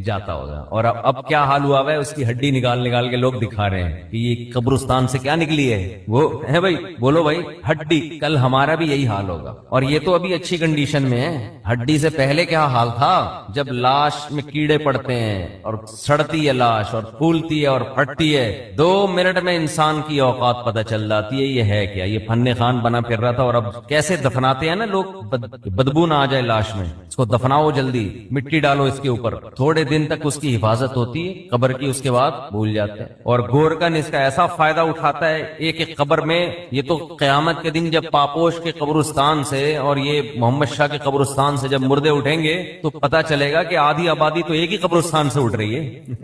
جاتا ہوگا، اور اب کیا حال ہوا ہے، اس کی ہڈی نکال کے لوگ دکھا رہے ہیں کہ یہ قبرستان سے کیا نکلی ہے، وہ ہے بھائی، بولو بھائی ہڈی۔ کل ہمارا بھی یہی حال ہوگا، اور یہ تو ابھی اچھی کنڈیشن میں ہے، ہڈی سے پہلے کیا حال تھا جب لاش میں کیڑے پڑتے ہیں اور سڑتی ہے لاش اور پھولتی ہے اور پھٹتی ہے، 2 منٹ میں انسان کی اوقات پتہ چل جاتی ہے یہ ہے کیا، یہ فن خان بنا پھر رہا تھا۔ اور اب کیسے دفناتے ہیں نا لوگ، بدبو نہ آ جائے لاش میں، اس کو دفناؤ جلدی، مٹی ڈالو اس کے اوپر، تھوڑے دن تک اس کی حفاظت ہوتی ہے قبر کی، اس کے بعد بھول جاتے ہیں۔ اور گورکن اس کا ایسا فائدہ اٹھاتا ہے ایک ایک قبر میں، یہ تو قیامت کے دن جب پاپوش کے قبرستان سے اور یہ محمد شاہ کے قبرستان سے جب مردے اٹھیں گے تو پتا چلے گا کہ آدھی آبادی تو ایک ہی قبرستان سے اٹھ رہی ہے۔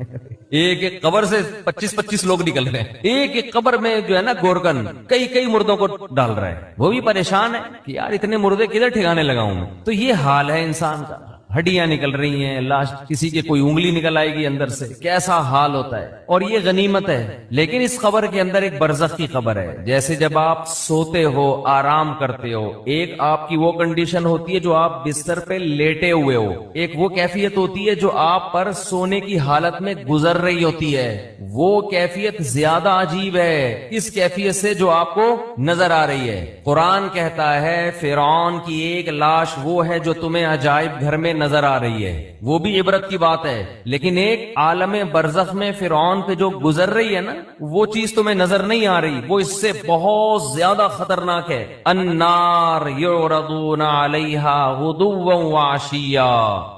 ایک ایک قبر سے 25-25 لوگ نکل رہے ہیں، ایک ایک قبر میں جو ہے نا گورکن کئی مردوں کو ڈال رہا ہے، وہ بھی پریشان ہے کہ یار اتنے مردے کدھر ٹھکانے لگاؤں میں۔ تو یہ حال ہے انسان کا، ہڈیاں نکل رہی ہیں، لاش کسی کے کوئی انگلی نکل آئے گی اندر سے، کیسا حال ہوتا ہے۔ اور یہ غنیمت ہے، لیکن اس قبر کے اندر ایک برزخ کی قبر ہے۔ جیسے جب آپ سوتے ہو، آرام کرتے ہو، ایک آپ کی وہ کنڈیشن ہوتی ہے جو آپ بستر پہ لیٹے ہوئے ہو، ایک وہ کیفیت ہوتی ہے جو آپ پر سونے کی حالت میں گزر رہی ہوتی ہے، وہ کیفیت زیادہ عجیب ہے اس کیفیت سے جو آپ کو نظر آ رہی ہے۔ قرآن کہتا ہے فرعون کی ایک لاش وہ ہے جو تمہیں عجائب گھر میں نظر آ رہی ہے، وہ بھی عبرت کی بات ہے، لیکن ایک عالم برزخ میں فرعون پہ جو گزر رہی ہے نا وہ چیز تمہیں نظر نہیں آ رہی، وہ اس سے بہت زیادہ خطرناک ہے۔ النار یعرضون علیہا غدوا وعشیا،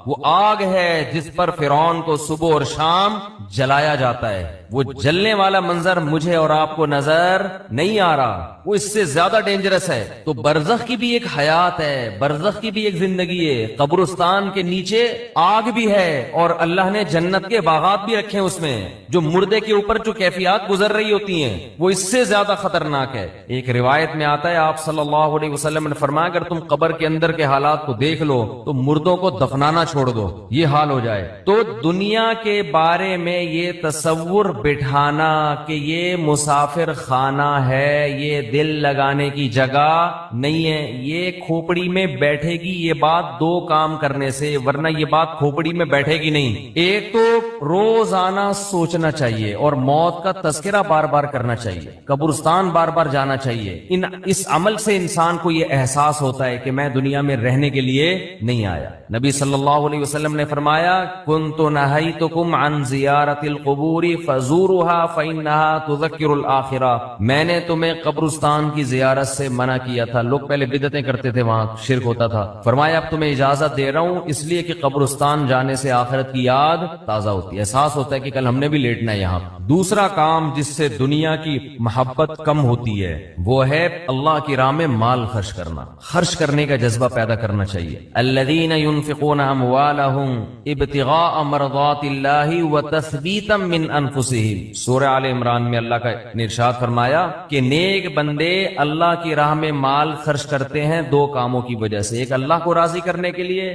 وہ آگ ہے جس پر فرعون کو صبح اور شام جلایا جاتا ہے۔ وہ جلنے والا منظر مجھے اور آپ کو نظر نہیں آ رہا، وہ اس سے زیادہ ڈینجرس ہے۔ تو برزخ کی بھی ایک حیات ہے، برزخ کی بھی ایک زندگی ہے، قبرستان کے نیچے آگ بھی ہے، اور اللہ نے جنت کے باغات بھی رکھے ہیں اس میں، جو مردے کے اوپر جو کیفیات گزر رہی ہوتی ہیں وہ اس سے زیادہ خطرناک ہے۔ ایک روایت میں آتا ہے آپ صلی اللہ علیہ وسلم نے فرمایا اگر تم قبر کے اندر کے حالات کو دیکھ لو تو مردوں کو دفنانا چھوڑ دو، یہ حال ہو جائے۔ تو دنیا کے بارے میں یہ تصور بٹھانا کہ یہ مسافر خانہ ہے، یہ دل لگانے کی جگہ نہیں ہے، یہ کھوپڑی میں بیٹھے گی، یہ بات 2 کام کرنے سے، ورنہ یہ بات کھوپڑی میں بیٹھے گی نہیں۔ ایک تو روزانہ سوچنا چاہیے اور موت کا تذکرہ بار بار کرنا چاہیے، قبرستان بار بار جانا چاہیے۔ اس عمل سے انسان کو یہ احساس ہوتا ہے کہ میں دنیا میں رہنے کے لیے نہیں آیا۔ نبی صلی اللہ علیہ وسلم نے فرمایا کنت نہیتکم عن زیارت القبور فزورها فإنها تذکر الآخرہ، میں نے تمہیں قبرستان کی زیارت سے منع کیا تھا۔ لوگ پہلے بدعتیں کرتے تھے، وہاں شرک ہوتا تھا، فرمایا اب تمہیں اجازت دے رہا ہوں اس لیے کہ قبرستان جانے سے آخرت کی یاد تازہ ہوتی ہے، احساس ہوتا ہے کہ کل ہم نے بھی لیٹنا ہے یہاں۔ دوسرا کام جس سے دنیا کی محبت کم ہوتی ہے وہ ہے اللہ کی راہ میں مال خرچ کرنا، خرچ کرنے کا جذبہ پیدا کرنا چاہیے۔ الذین ينفقون اموالهم ابتغاء مرضات اللہ وتثبیتا من انفسهم، سورہ آل عمران میں اللہ کا ارشاد فرمایا کہ نیک بندے اللہ کی راہ میں مال خرچ کرتے ہیں 2 کاموں کی وجہ سے، ایک اللہ کو راضی کرنے کے لیے،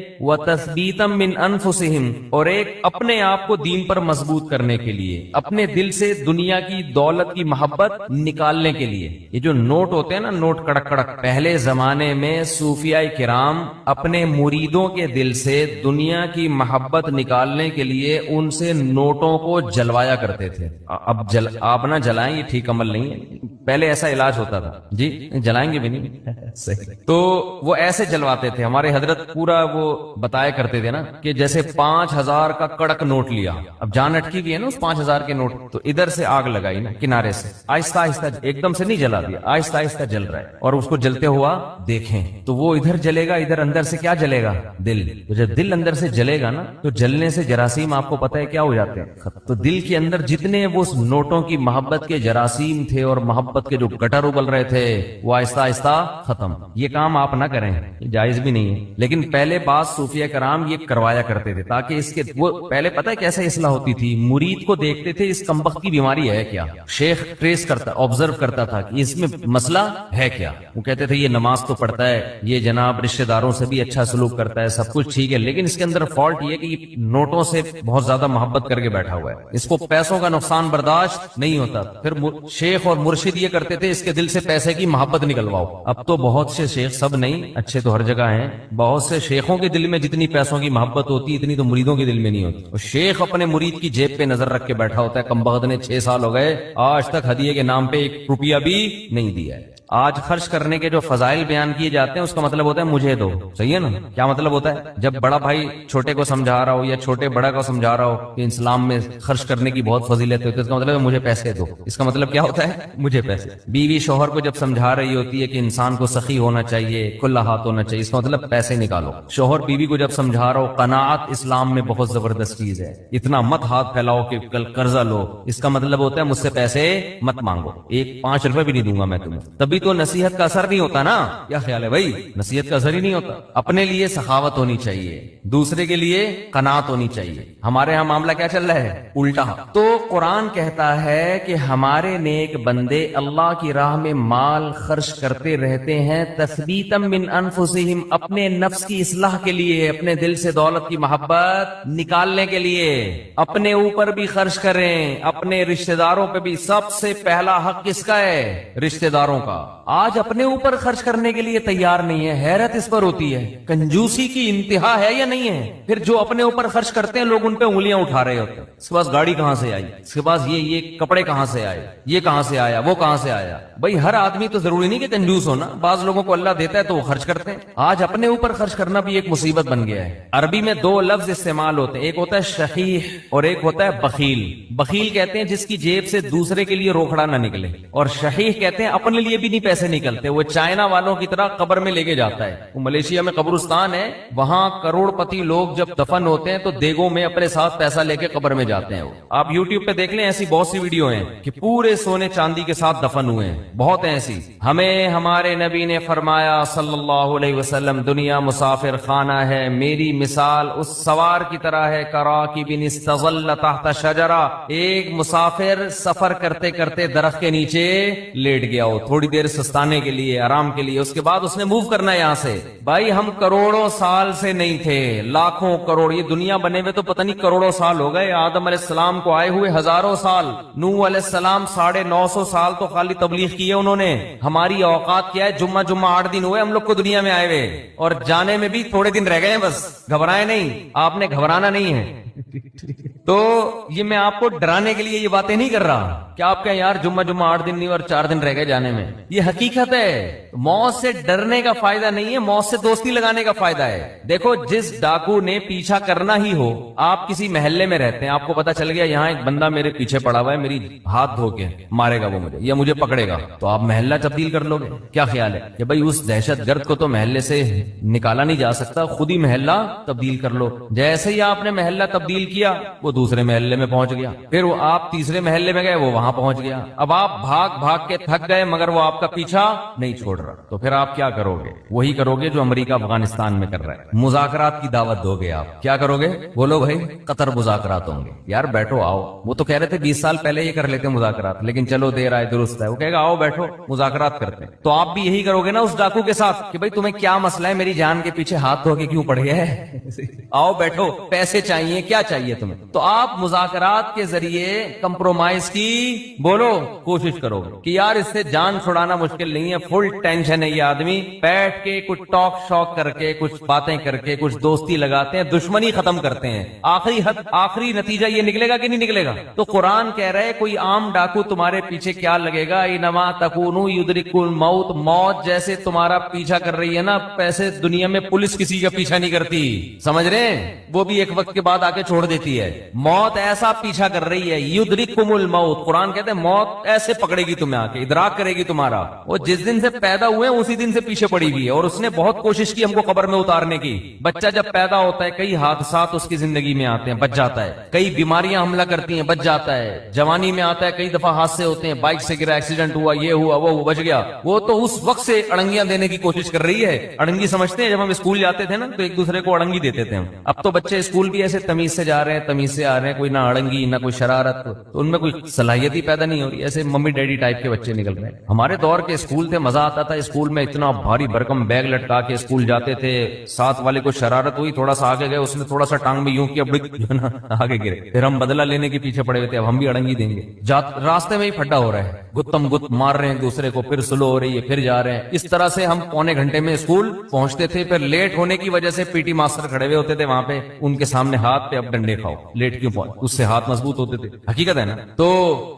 وَتَثْبِيتًا مِّنْ أَنفُسِهِمْ، اور ایک اپنے آپ کو دین پر مضبوط کرنے کے لیے، اپنے دل سے دنیا کی دولت کی محبت نکالنے کے لیے۔ یہ جو نوٹ ہوتے ہیں نا، نوٹ کڑک کڑک، پہلے زمانے میں صوفیاء کرام اپنے مریدوں کے دل سے دنیا کی محبت نکالنے کے لیے ان سے نوٹوں کو جلوایا کرتے تھے۔ اب آپ نہ جلائیں، یہ ٹھیک عمل نہیں ہے، پہلے ایسا علاج ہوتا تھا جی، جلائیں گے بھی نہیں صحیح۔ تو وہ ایسے جلواتے تھے، ہمارے حضرت پورا وہ بتایا کرتے تھے نا کہ جیسے 5000 کا کڑک نوٹ لیا، اب جان اٹکی بھی ہے نا اس 5000 کے نوٹ، تو ادھر سے آگ لگائی نا کنارے سے، آہستہ آہستہ، ایک دم سے نہیں جلا دیا، آہستہ آہستہ جل رہا ہے، اور اس کو جلتے ہوا دیکھیں تو وہ ادھر جلے گا، ادھر اندر سے کیا جلے گا؟ دل۔ تو جب دل اندر سے جلے گا نا تو جلنے سے جراثیم آپ کو پتہ ہے کیا ہو جاتے ہیں، تو دل کے اندر جتنے وہ نوٹوں کی محبت کے جراثیم تھے اور محبت کے جو گٹر ابل رہے تھے وہ آہستہ آہستہ ختم۔ یہ کام آپ نہ کریں، یہ جائز بھی نہیں ہے، لیکن پہلے بعض صوفیہ کرام یہ کروایا کرتے تھے تاکہ اس کے وہ پہلے پتہ ہے کیسے اصلاح ہوتی تھی، مرید کو دیکھتے تھے اس کمبخت کی بیماری ہے کیا، شیخ ٹریس کرتا، آبزرو کرتا تھا کہ اس میں مسئلہ ہے کیا، وہ کہتے تھے یہ نماز تو پڑھتا ہے، یہ جناب رشتہ داروں سے بھی اچھا سلوک کرتا ہے، سب کچھ ٹھیک ہے، لیکن اس کے اندر فالٹ یہ کہ یہ نوٹوں سے بہت زیادہ محبت کر کے بیٹھا ہوا ہے، اس کو پیسوں کا نقصان برداشت نہیں ہوتا۔ پھر شیخ اور مرشد یہ کرتے تھے اس کے دل سے پیسے کی محبت نکلواؤ۔ اب تو بہت سے شیخ، سب نہیں، اچھے تو ہر جگہ ہیں، بہت سے شیخوں کے دل میں جتنی پیسوں کی محبت ہوتی اتنی تو مریدوں کے دل میں نہیں ہوتی، اور شیخ اپنے مرید کی جیب پہ نظر رکھ کے بیٹھا ہوتا ہے، کمبخت نے 6 سال ہو گئے آج تک ہدیے کے نام پہ 1 روپیہ بھی نہیں دیا ہے۔ آج خرچ کرنے کے جو فضائل بیان کیے جاتے ہیں اس کا مطلب ہوتا ہے مجھے دو، صحیح ہے نا؟ کیا مطلب ہوتا ہے؟ جب بڑا بھائی چھوٹے کو سمجھا رہا ہو یا چھوٹے بڑا کو سمجھا رہا ہو کہ اسلام میں خرچ کرنے کی بہت فضیلت ہوتی ہے، اس کا مطلب ہے مجھے پیسے دو، اس کا مطلب کیا ہوتا ہے؟ مجھے پیسے۔ بیوی شوہر کو جب سمجھا رہی ہوتی ہے کہ انسان کو سخی ہونا چاہیے، کھلا ہاتھ ہونا چاہیے، اس کا مطلب پیسے نکالو۔ شوہر بیوی کو جب سمجھا رہا ہو قناعت اسلام میں بہت زبردست چیز ہے، اتنا مت ہاتھ پھیلاؤ کہ کل قرضہ لو، اس کا مطلب ہوتا ہے مجھ سے پیسے مت مانگو، 5 روپے بھی نہیں دوں گا میں تمہیں۔ تبھی تو نصیحت کا اثر نہیں ہوتا نا، کیا خیال ہے بھائی؟ نصیحت کا اثر ہی نہیں ہوتا۔ اپنے لیے سخاوت ہونی چاہیے، دوسرے کے لیے قناعت ہونی چاہیے۔ ہمارے ہاں معاملہ کیا چل رہا ہے؟ الٹا۔ تو قرآن کہتا ہے کہ ہمارے نیک بندے اللہ کی راہ میں مال خرچ کرتے رہتے ہیں، تثبیتا من انفسہم، اپنے نفس کی اصلاح کے لیے، اپنے دل سے دولت کی محبت نکالنے کے لیے، اپنے اوپر بھی خرچ کریں، اپنے رشتہ داروں پہ بھی۔ سب سے پہلا حق کس کا ہے؟ رشتہ داروں کا۔ آج اپنے اوپر خرچ کرنے کے لیے تیار نہیں ہے، حیرت اس پر ہوتی ہے، کنجوسی کی انتہا ہے یا نہیں ہے؟ پھر جو اپنے اوپر خرچ کرتے ہیں لوگ ان پہ انگلیاں اٹھا رہے ہوتے ہیں، اس کے پاس گاڑی کہاں سے آئی، اس کے پاس یہ کپڑے کہاں سے آئے، یہ کہاں سے آیا، وہ کہاں سے آیا۔ بھائی ہر آدمی تو ضروری نہیں کہ کنجوس ہونا، بعض لوگوں کو اللہ دیتا ہے تو وہ خرچ کرتے ہیں۔ آج اپنے اوپر خرچ کرنا بھی ایک مصیبت بن گیا ہے۔ عربی میں 2 لفظ استعمال ہوتے ہیں، ایک ہوتا ہے شحیح اور ایک ہوتا ہے بخیل۔ بخیل کہتے ہیں جس کی جیب سے دوسرے کے لیے روکڑا نہ نکلے، اور شحیح کہتے ہیں اپنے لیے بھی نہیں پیسے نکلتے، وہ چائنا والوں کی طرح قبر میں لے کے جاتا ہے۔ وہ ملیشیا میں قبرستان ہے، وہاں کروڑ پتی لوگ جب دفن ہوتے ہیں تو دیگوں میں اپنے ساتھ پیسہ لے کے قبر میں جاتے ہیں۔ آپ یوٹیوب پہ دیکھ لیں، ایسی بہت سی ویڈیو ہیں کہ پورے سونے چاندی کے ساتھ دفن ہوئے ہیں، بہت ایسی۔ ہمیں ہمارے نبی نے فرمایا صلی اللہ علیہ وسلم، دنیا مسافر خانہ ہے، میری مثال اس سوار کی طرح ہے، کراکب استظل تحت شجرہ، ایک مسافر سفر کرتے کرتے درخت کے نیچے لیٹ گیا ہو تھوڑی دیر سستانے کے لیے، آرام کے لیے، اس کے بعد اس نے موو کرنا ہے یہاں سے۔ بھائی ہم کروڑوں سال سے نہیں تھے، لاکھوں کروڑ، یہ دنیا بنے ہوئے تو پتہ نہیں کروڑوں سال ہو گئے، آدم علیہ السلام کو آئے ہوئے ہزاروں سال، نوح علیہ السلام 950 سال تو خالی تبلیغ کی ہے انہوں نے۔ ہماری اوقات کیا ہے؟ جمعہ 8 دن ہوئے ہم لوگ کو دنیا میں آئے ہوئے، اور جانے میں بھی تھوڑے دن رہ گئے ہیں، بس گھبرائے نہیں، آپ نے گھبرانا نہیں ہے۔ تو یہ میں آپ کو ڈرانے کے لیے یہ باتیں نہیں کر رہا کہ آپ کہیں یار جمعہ 8 دن نہیں اور 4 دن رہ گئے جانے میں، یہ حقیقت ہے۔ موت سے ڈرنے کا فائدہ نہیں ہے، موت سے دوستی لگانے کا فائدہ ہے۔ دیکھو جس ڈاکو نے پیچھا کرنا ہی ہو، آپ کسی محلے میں رہتے ہیں، آپ کو پتا چل گیا یہاں ایک بندہ میرے پیچھے پڑا ہوا ہے، میری ہاتھ دھو کے مارے گا وہ مجھے یا مجھے پکڑے گا، تو آپ محلہ تبدیل کر لو گے؟ کیا خیال ہے کہ بھائی اس دہشت گرد کو تو محلے سے نکالا نہیں جا سکتا، خود ہی محلہ تبدیل کر لو۔ جیسے ہی آپ نے محلہ تبدیل کیا وہ دوسرے محلے میں پہنچ گیا، پھر وہ آپ تیسرے محلے میں گئے، وہ وہاں پہنچ گیا، اب آپ بھاگ بھاگ کے تھک گئے مگر وہ آپ کا پیچھا نہیں چھوڑ رہا، تو پھر آپ کیا کرو گے؟ وہی کرو گے جو امریکہ افغانستان میں کر رہا ہے، مذاکرات کی دعوت دو گے۔ آپ کیا کرو گے؟ بولو بھائی قطر مذاکرات ہوں گے، یار بیٹھو آؤ، وہ تو کہہ رہے تھے 20 سال پہلے یہ کر لیتے مذاکرات، لیکن چلو دیر آئے درست ہے، وہ کہے گا آؤ بیٹھو مذاکرات کرتے ہیں۔ تو آپ بھی یہی کرو گے نا اس ڈاکو کے ساتھ کہ بھائی تمہیں کیا مسئلہ ہے، میری جان کے پیچھے ہاتھ دھو کے کیوں پڑ گیا ہے؟ آؤ بیٹھو، پیسے چاہیے، کیا چاہیے تمہیں؟ تو آپ مذاکرات کے ذریعے کمپرومائز کی بولو کوشش کرو گے کہ یار اس سے جان چھڑانا مشکل نہیں ہے، فل ٹینشن ہے یہ آدمی، بیٹھ کے کچھ ٹاک شاک کر کے کچھ باتیں کر کے کچھ دوستی لگاتے ہیں، دشمنی ختم کرتے ہیں، آخری نتیجہ یہ نکلے گا کہ نہیں نکلے گا؟ تو قرآن کہہ رہے کوئی عام ڈاکو تمہارے پیچھے کیا لگے گا، انما تکونوا یدرککم الموت، موت جیسے تمہارا پیچھا کر رہی ہے نا، پیسے دنیا میں پولیس کسی کا پیچھا نہیں کرتی، سمجھ رہے ہیں؟ وہ بھی ایک وقت کے بعد آ کے چھوڑ دیتی ہے، موت ایسا پیچھا کر رہی ہے، یدرککم الموت، قرآن کہتے ہیں موت ایسے پکڑے گی تمہیں، آ کے ادراک کرے گی تمہارا، وہ جس دن سے پیدا ہوئے اسی دن سے پیچھے پڑی ہوئی ہے، اور اس نے بہت کوشش کی ہم کو قبر میں اتارنے کی۔ بچہ جب پیدا ہوتا ہے کئی حادثات اس کی زندگی میں آتے ہیں، بچ جاتا ہے، کئی بیماریاں حملہ کرتی ہیں، بچ جاتا ہے، جوانی میں آتا ہے، کئی دفعہ حادثے ہوتے ہیں، بائک سے گرا، ایکسیڈنٹ ہوا، یہ ہوا وہ بچ گیا، وہ تو اس وقت سے اڑنگیاں دینے کی کوشش کر رہی ہے۔ اڑنگی سمجھتے ہیں جب ہم اسکول جاتے تھے نا تو ایک دوسرے کو اڑنگی دیتے تھے ہم، اب تو بچے اسکول بھی ایسے تمیز سے جا رہے ہیں، تمیز سے آ رہے ہیں، کوئی نہ اڑنگی نہ کوئی شرارت، تو ان میں کوئی صلاحیت ہی پیدا نہیں ہو رہی، ایسے ممی ڈیڈی ٹائپ کے بچے نکل رہے ہیں۔ ہمارے دور کے اسکول تھے، مزہ آتا تھا اسکول میں، اتنا بھاری بھرکم بیگ لٹکا کے اسکول جاتے تھے، ساتھ والے کو شرارت ہوئی، تھوڑا سا آگے گئے، اس نے تھوڑا سا ٹانگ میں یوں کیا، آگے گرے، پھر ہم بدلہ لینے کے پیچھے پڑے ہوئے تھے، اب ہم بھی اڑنگی دیں گے، راستے میں ہی پھڈا ہو رہا ہے، گتم گت مار رہے ہیں دوسرے کو، پھر سلو ہو رہی ہے، پھر جا رہے ہیں، اس طرح سے ہم پونے گھنٹے میں اسکول پہنچتے تھے، پھر لیٹ ہونے کی وجہ سے پی ٹی ماسٹر کھڑے ہوئے ہوتے تھے وہاں پہ، ان کے سامنے ہاتھ پہ اب ڈنڈے کھاؤ، لیٹ کیوں پہنچ، اس سے ہاتھ مضبوط ہوتے تھے، حقیقت ہے نا۔ تو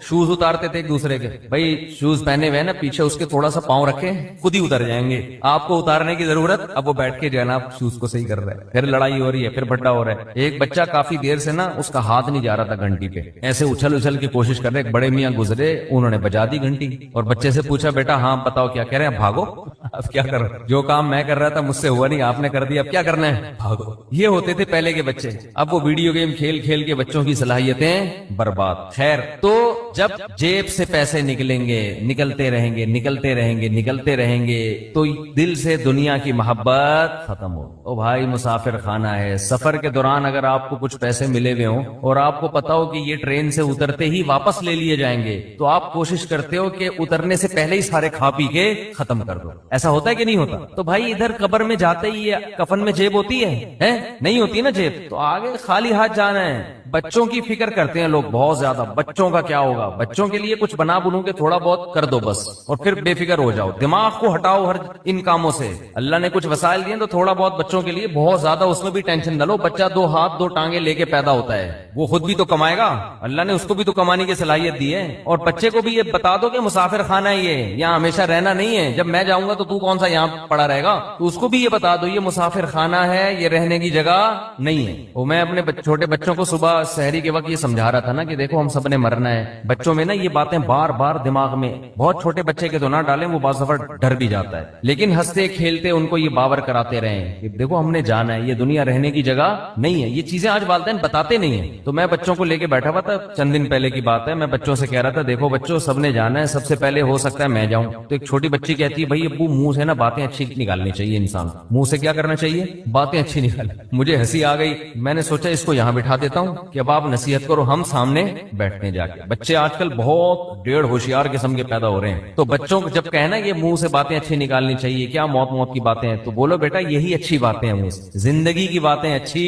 شوز اتارتے تھے ایک دوسرے کے، بھائی شوز پہنے ہوئے نا، پیچھے اس کے تھوڑا سا پاؤں رکھے، خود ہی اتر جائیں گے، آپ کو اتارنے کی ضرورت، اب وہ بیٹھ کے جو ہے نا شوز کو صحیح کر رہا ہے، پھر لڑائی ہو رہی ہے، پھر بھڈا ہو رہا ہے۔ ایک بچہ کافی دیر سے نا اس کا ہاتھ نہیں جا رہا تھا گھنٹی پہ، ایسے اچھل اچھل کی کوشش کر رہے، ایک بڑے میاں گزرے، انہوں نے بجا دی گھنٹی، اور بچے سے پوچھا بیٹا ہاں بتاؤ کیا کہہ رہے ہیں؟ بھاگو، اب کیا کر رہے، جو کام میں کر رہا تھا مجھ سے ہوا نہیں، آپ نے کر دیا، اب کیا کرنا ہے؟ بھاگو۔ یہ ہوتے تھے پہلے کے بچے، اب وہ ویڈیو گیم کھیل کھیل کے بچوں کی صلاحیتیں برباد۔ خیر، تو جب جیب سے پیسے نکلیں گے، نکلتے رہیں گے، نکلتے رہیں گے، نکلتے رہیں گے، تو دل سے دنیا کی محبت ختم ہو۔ او بھائی مسافر خانہ ہے، سفر کے دوران اگر آپ کو کچھ پیسے ملے ہوئے ہوں اور آپ کو پتا ہو کہ یہ ٹرین سے اترتے ہی واپس لے لیے جائیں گے، تو آپ کوشش کرتے ہو کہ اترنے سے پہلے ہی سارے کھا پی کے ختم کر دو۔ ایسا ہوتا ہے کہ نہیں ہوتا؟ تو بھائی ادھر قبر میں جاتے ہی کفن میں جیب ہوتی ہے نہیں ہوتی نا جیب، تو آگے خالی ہاتھ جانا ہے۔ بچوں کی فکر کرتے ہیں لوگ بہت زیادہ، بچوں کا کیا ہوگا، بچوں کے لیے کچھ بنا بنو کے تھوڑا بہت کر دو بس، اور پھر بے فکر ہو جاؤ، دماغ کو ہٹاؤ ہر ان کاموں سے۔ اللہ نے کچھ وسائل دیے تو تھوڑا بہت بچوں کے لیے، بہت زیادہ اس میں بھی ٹینشن نہ لو۔ بچہ 2 ہاتھ 2 ٹانگیں لے کے پیدا ہوتا ہے، وہ خود بھی تو کمائے گا، اللہ نے اس کو بھی تو کمانے کی صلاحیت دی ہے۔ اور بچے کو بھی یہ بتا دو کہ مسافر خانہ ہے یہ، یہاں ہمیشہ رہنا نہیں ہے، جب میں جاؤں گا تو کون سا یہاں پڑا رہے گا، تو اس کو بھی یہ بتا دو یہ مسافر خانہ ہے، یہ رہنے کی جگہ نہیں ہے۔ وہ میں اپنے چھوٹے بچوں کو صبح سحری کے وقت یہ سمجھا رہا تھا نا کہ دیکھو ہم سب نے مرنا ہے، بچوں میں نا یہ باتیں بار بار دماغ میں، بہت چھوٹے بچے کے تو نہ ڈالیں، وہ بعض دفعہ ڈر بھی جاتا ہے، لیکن ہنستے کھیلتے ان کو یہ باور کراتے رہیں کہ دیکھو ہم نے جانا ہے، یہ دنیا رہنے کی جگہ نہیں ہے۔ یہ چیزیں آج والدین بتاتے نہیں ہیں، تو میں بچوں کو لے کے بیٹھا ہوا تھا، چند دن پہلے کی بات ہے، میں بچوں سے کہہ رہا تھا دیکھو بچوں سب نے جانا ہے، سب سے پہلے ہو سکتا ہے میں جاؤں، تو ایک چھوٹی بچی کہتی ہے بھائی ابو منہ سے نا باتیں اچھی نکالنی چاہیے، انسان منہ سے کیا کرنا چاہیے، باتیں اچھی نکالیں۔ مجھے ہنسی آ گئی، میں نے سوچا اس کو یہاں بٹھا دیتا ہوں کہ اب آپ نصیحت کرو، ہم سامنے بیٹھنے جا کے۔ بچے آج کل بہت ڈیڑھ ہوشیار قسم کے پیدا ہو رہے ہیں، تو بچوں کو جب کہنا یہ منہ سے باتیں اچھی نکالنی چاہیے، کیا موت کی باتیں ہیں، تو بولو بیٹا یہی اچھی باتیں ہیں، زندگی کی باتیں اچھی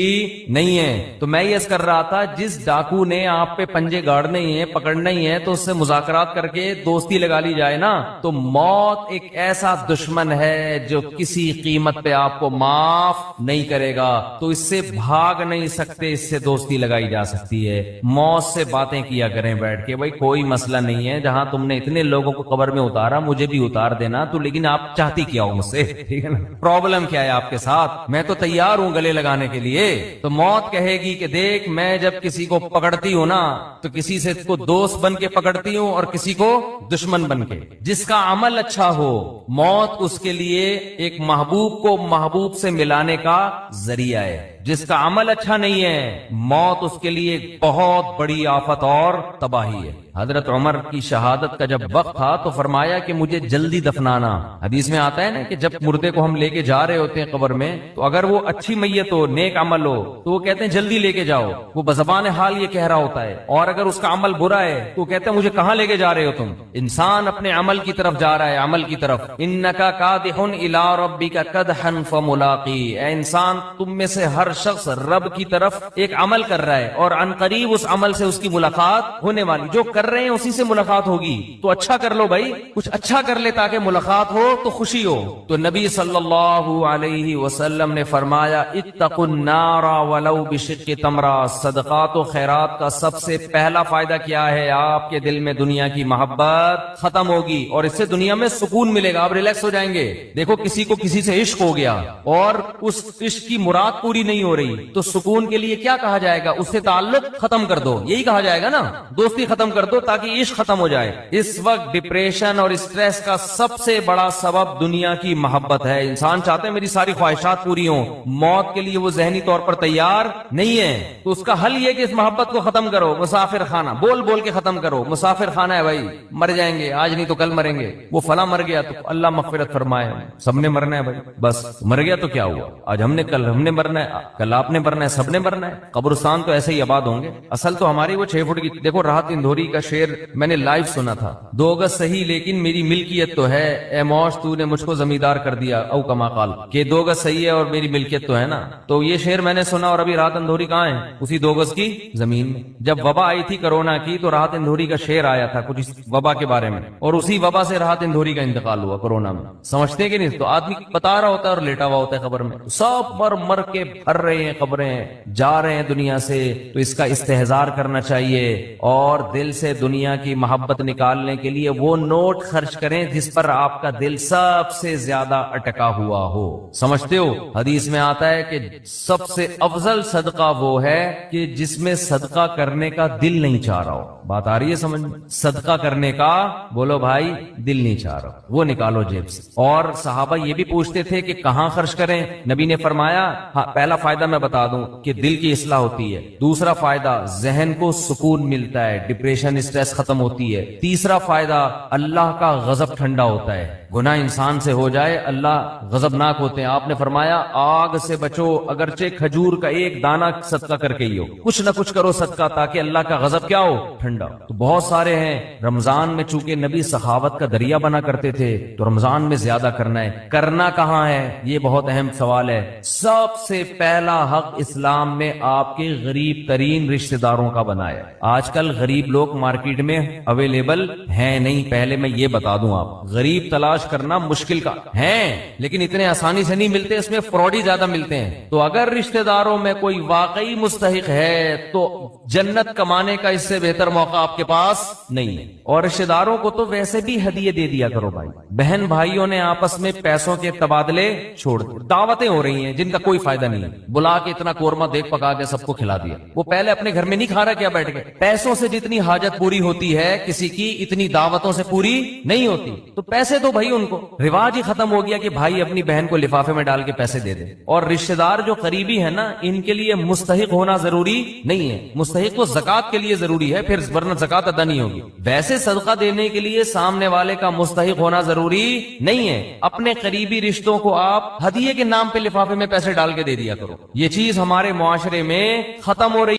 نہیں ہیں۔ تو میں یہ کر رہا تھا جس ڈاکو نے آپ پہ پنجے گاڑنے ہی ہیں، پکڑنا ہی ہے، تو اس سے مذاکرات کر کے دوستی لگا لی جائے نا، تو موت ایک ایسا دشمن ہے جو کسی قیمت پہ آپ کو معاف نہیں کرے گا، تو اس سے بھاگ نہیں سکتے، اس سے دوستی لگائی جا سکتی ہے۔ موت سے باتیں کیا کریں بیٹھ کے، بھائی کوئی مسئلہ نہیں ہے، جہاں تم نے اتنے لوگوں کو قبر میں اتارا مجھے بھی اتار دینا، تو لیکن آپ چاہتی کیا ہو مجھ سے، ٹھیک ہے نا، پرابلم کیا ہے آپ کے ساتھ، میں تو تیار ہوں گلے لگانے کے لیے۔ تو موت کہے گی کہ دیکھ میں جب کسی کو پکڑتی ہوں نا تو کسی سے کو دوست بن کے پکڑتی ہوں اور کسی کو دشمن بن کے، جس کا عمل اچھا ہو موت اس کے لیے ایک محبوب کو محبوب سے ملانے کا ذریعہ ہے، جس کا عمل اچھا نہیں ہے موت اس کے لیے ایک بہت بڑی آفت اور تباہی ہے۔ حضرت عمر کی شہادت کا جب وقت تھا تو فرمایا کہ مجھے جلدی دفنانا۔ حدیث میں آتا ہے نا کہ جب مردے کو ہم لے کے جا رہے ہوتے ہیں قبر میں تو اگر وہ اچھی میت ہو، نیک عمل ہو، تو وہ کہتے ہیں جلدی لے کے جاؤ، وہ بزبان حال یہ کہہ رہا ہوتا ہے، اور اگر اس کا عمل برا ہے تو وہ کہتے ہیں مجھے کہاں لے کے جا رہے ہو تم؟ انسان اپنے عمل کی طرف جا رہا ہے، عمل کی طرف۔ انکا کادح الی ربک کدحا فملاقی، اے انسان تم میں سے ہر شخص رب کی طرف ایک عمل کر رہا ہے اور عن قریب اس عمل سے اس کی ملاقات ہونے والی، جو کر رہے ہیں اسی سے ملاقات ہوگی، تو اچھا کر لو بھائی، کچھ اچھا کر لے تاکہ ملاقات ہو تو خوشی ہو۔ تو نبی صلی اللہ علیہ وسلم نے فرمایا اتقوا النار ولو بشق تمرہ، صدقات و خیرات کا سب سے پہلا فائدہ کیا ہے؟ آپ کے دل میں دنیا کی محبت ختم ہوگی اور اس سے دنیا میں سکون ملے گا، آپ ریلیکس ہو جائیں گے۔ دیکھو کسی کو کسی سے عشق ہو گیا اور اس عشق کی مراد پوری نہیں ہو رہی تو سکون کے لیے کیا کہا جائے گا؟ اس سے تعلق ختم کر دو، یہی کہا جائے گا نا، دوستی ختم کر دو تاکہ عشق ختم ہو جائے۔ اس وقت ڈپریشن اور اسٹریس کا سب سے بڑا سبب دنیا کی محبت ہے۔ انسان چاہتے ہیں میری ساری خواہشات پوری ہوں، موت کے لیے وہ ذہنی طور پر تیار نہیں ہے، تو اس کا حل یہ کہ اس محبت کو ختم کرو۔ مسافر خانہ بول بول کے ختم کرو، مسافر خانہ ہے بھائی، مر جائیں گے آج نہیں تو کل مریں گے، وہ فلاں مر گیا تو اللہ مغفرت فرمائے، سب نے مرنا ہے بھائی، بس مر گیا تو کیا ہوا، آج ہم نے کل ہم نے مرنا ہے، کل آپ نے مرنا ہے، سب نے مرنا ہے۔ قبرستان تو ایسے ہی آباد ہوں گے۔ اصل تو ہماری وہ 6 فٹ کی، دیکھو راحت اندھوری کا شعر میں نے لائیو سنا تھا، 2 گز صحیح لیکن میری ملکیت تو ہے، اے موش تو نے مجھ کو زمیندار کر دیا، او کما قال، کہ 2 گز صحیح ہے اور میری ملکیت تو ہے نا۔ تو یہ شعر میں نے سنا اور ابھی راحت اندھوری کہاں ہے؟ اسی 2 گز کی زمین میں۔ جب وبا آئی تھی کرونا کی تو راحت اندھوری کا شعر آیا تھا کچھ اس وبا کے بارے میں، اور اسی وبا سے راحت اندھوری کا انتقال ہوا کرونا میں۔ سمجھتے کہ نہیں؟ تو آدمی بتا رہا ہوتا ہے اور لیٹا ہوا ہوتا ہے قبر میں، سب مر مر کے بھر رہے ہیں قبریں، جا رہے ہیں دنیا سے، تو اس کا استحضار کرنا چاہیے اور دل سے دنیا کی محبت نکالنے کے لیے وہ نوٹ خرچ کریں جس پر آپ کا دل سب سے زیادہ اٹکا ہوا ہو۔ سمجھتے ہو؟ حدیث میں آتا ہے کہ سب سے افضل صدقہ وہ ہے کہ جس میں صدقہ کرنے کا دل نہیں چاہ رہا ہو۔ بات آ رہی ہے سمجھ میں؟ صدقہ کرنے کا بولو بھائی دل نہیں چاہ رہا، وہ نکالو جیب سے۔ اور صحابہ یہ بھی پوچھتے تھے کہ کہاں خرچ کریں؟ نبی نے فرمایا ہاں پہلا فائدہ میں بتا دوں کہ دل کی اصلاح ہوتی ہے، دوسرا فائدہ ذہن کو سکون ملتا ہے، ڈپریشن اسٹریس ختم ہوتی ہے، تیسرا فائدہ اللہ کا غضب ٹھنڈا ہوتا ہے، گناہ انسان سے ہو جائے اللہ غضبناک ہوتے ہیں۔ آپ نے فرمایا آگ سے بچو اگرچہ کھجور کا ایک دانہ صدقہ کر کے ہی ہو، کچھ نہ کچھ کرو صدقہ تاکہ اللہ کا غضب کیا ہو؟ ٹھنڈا۔ تو بہت سارے ہیں، رمضان میں چونکہ نبی سخاوت کا دریا بنا کرتے تھے تو رمضان میں زیادہ کرنا ہے۔ کرنا کہاں ہے؟ یہ بہت اہم سوال ہے۔ سب سے پہلا حق اسلام میں آپ کے غریب ترین رشتہ داروں کا بنایا۔ آج کل غریب لوگ مارکیٹ میں اویلیبل ہیں نہیں، پہلے میں یہ بتا دوں، آپ غریب تلاش کرنا مشکل کا ہے لیکن اتنے آسانی سے نہیں ملتے، اس میں فراڈی زیادہ ملتے ہیں۔ تو اگر رشتہ داروں میں کوئی واقعی مستحق ہے تو جنت کمانے کا اس سے بہتر موقع آپ کے پاس نہیں ہے۔ اور رشتہ داروں کو تو ویسے بھی ہدیے دے دیا کرو بھائی، بہن بھائیوں نے آپس میں پیسوں کے تبادلے چھوڑ دیے، دعوتیں ہو رہی ہیں جن کا کوئی فائدہ نہیں ہے، بلا کے اتنا قورمہ دیکھ پکا کے سب کو کھلا دیا، وہ پہلے اپنے گھر میں نہیں کھا رہا کیا بیٹھ کے؟ پیسوں سے جتنی حاجت پوری ہوتی ہے کسی کی اتنی دعوتوں سے پوری نہیں ہوتی، تو پیسے دو بھائی ان کو۔ رواج ہی ختم ہو گیا کہ بھائی اپنی بہن کو لفافے میں ڈال کے پیسے دے دے۔ اور رشتہ دار جو قریبی ہے نا ان کے لیے مستحق ہونا ضروری نہیں ہے، مستحق تو زکات کے لیے ضروری ہے، پھر ورنہ زکات ادا نہیں ہوگی۔ ویسے صدقہ دینے کے لیے سامنے والے کا مستحق ہونا ضروری نہیں ہے، اپنے قریبی رشتوں کو آپ ہدیے کے نام پہ لفافے میں پیسے ڈال کے دے دیا کرو۔ یہ چیز ہمارے معاشرے میں ختم ہو رہی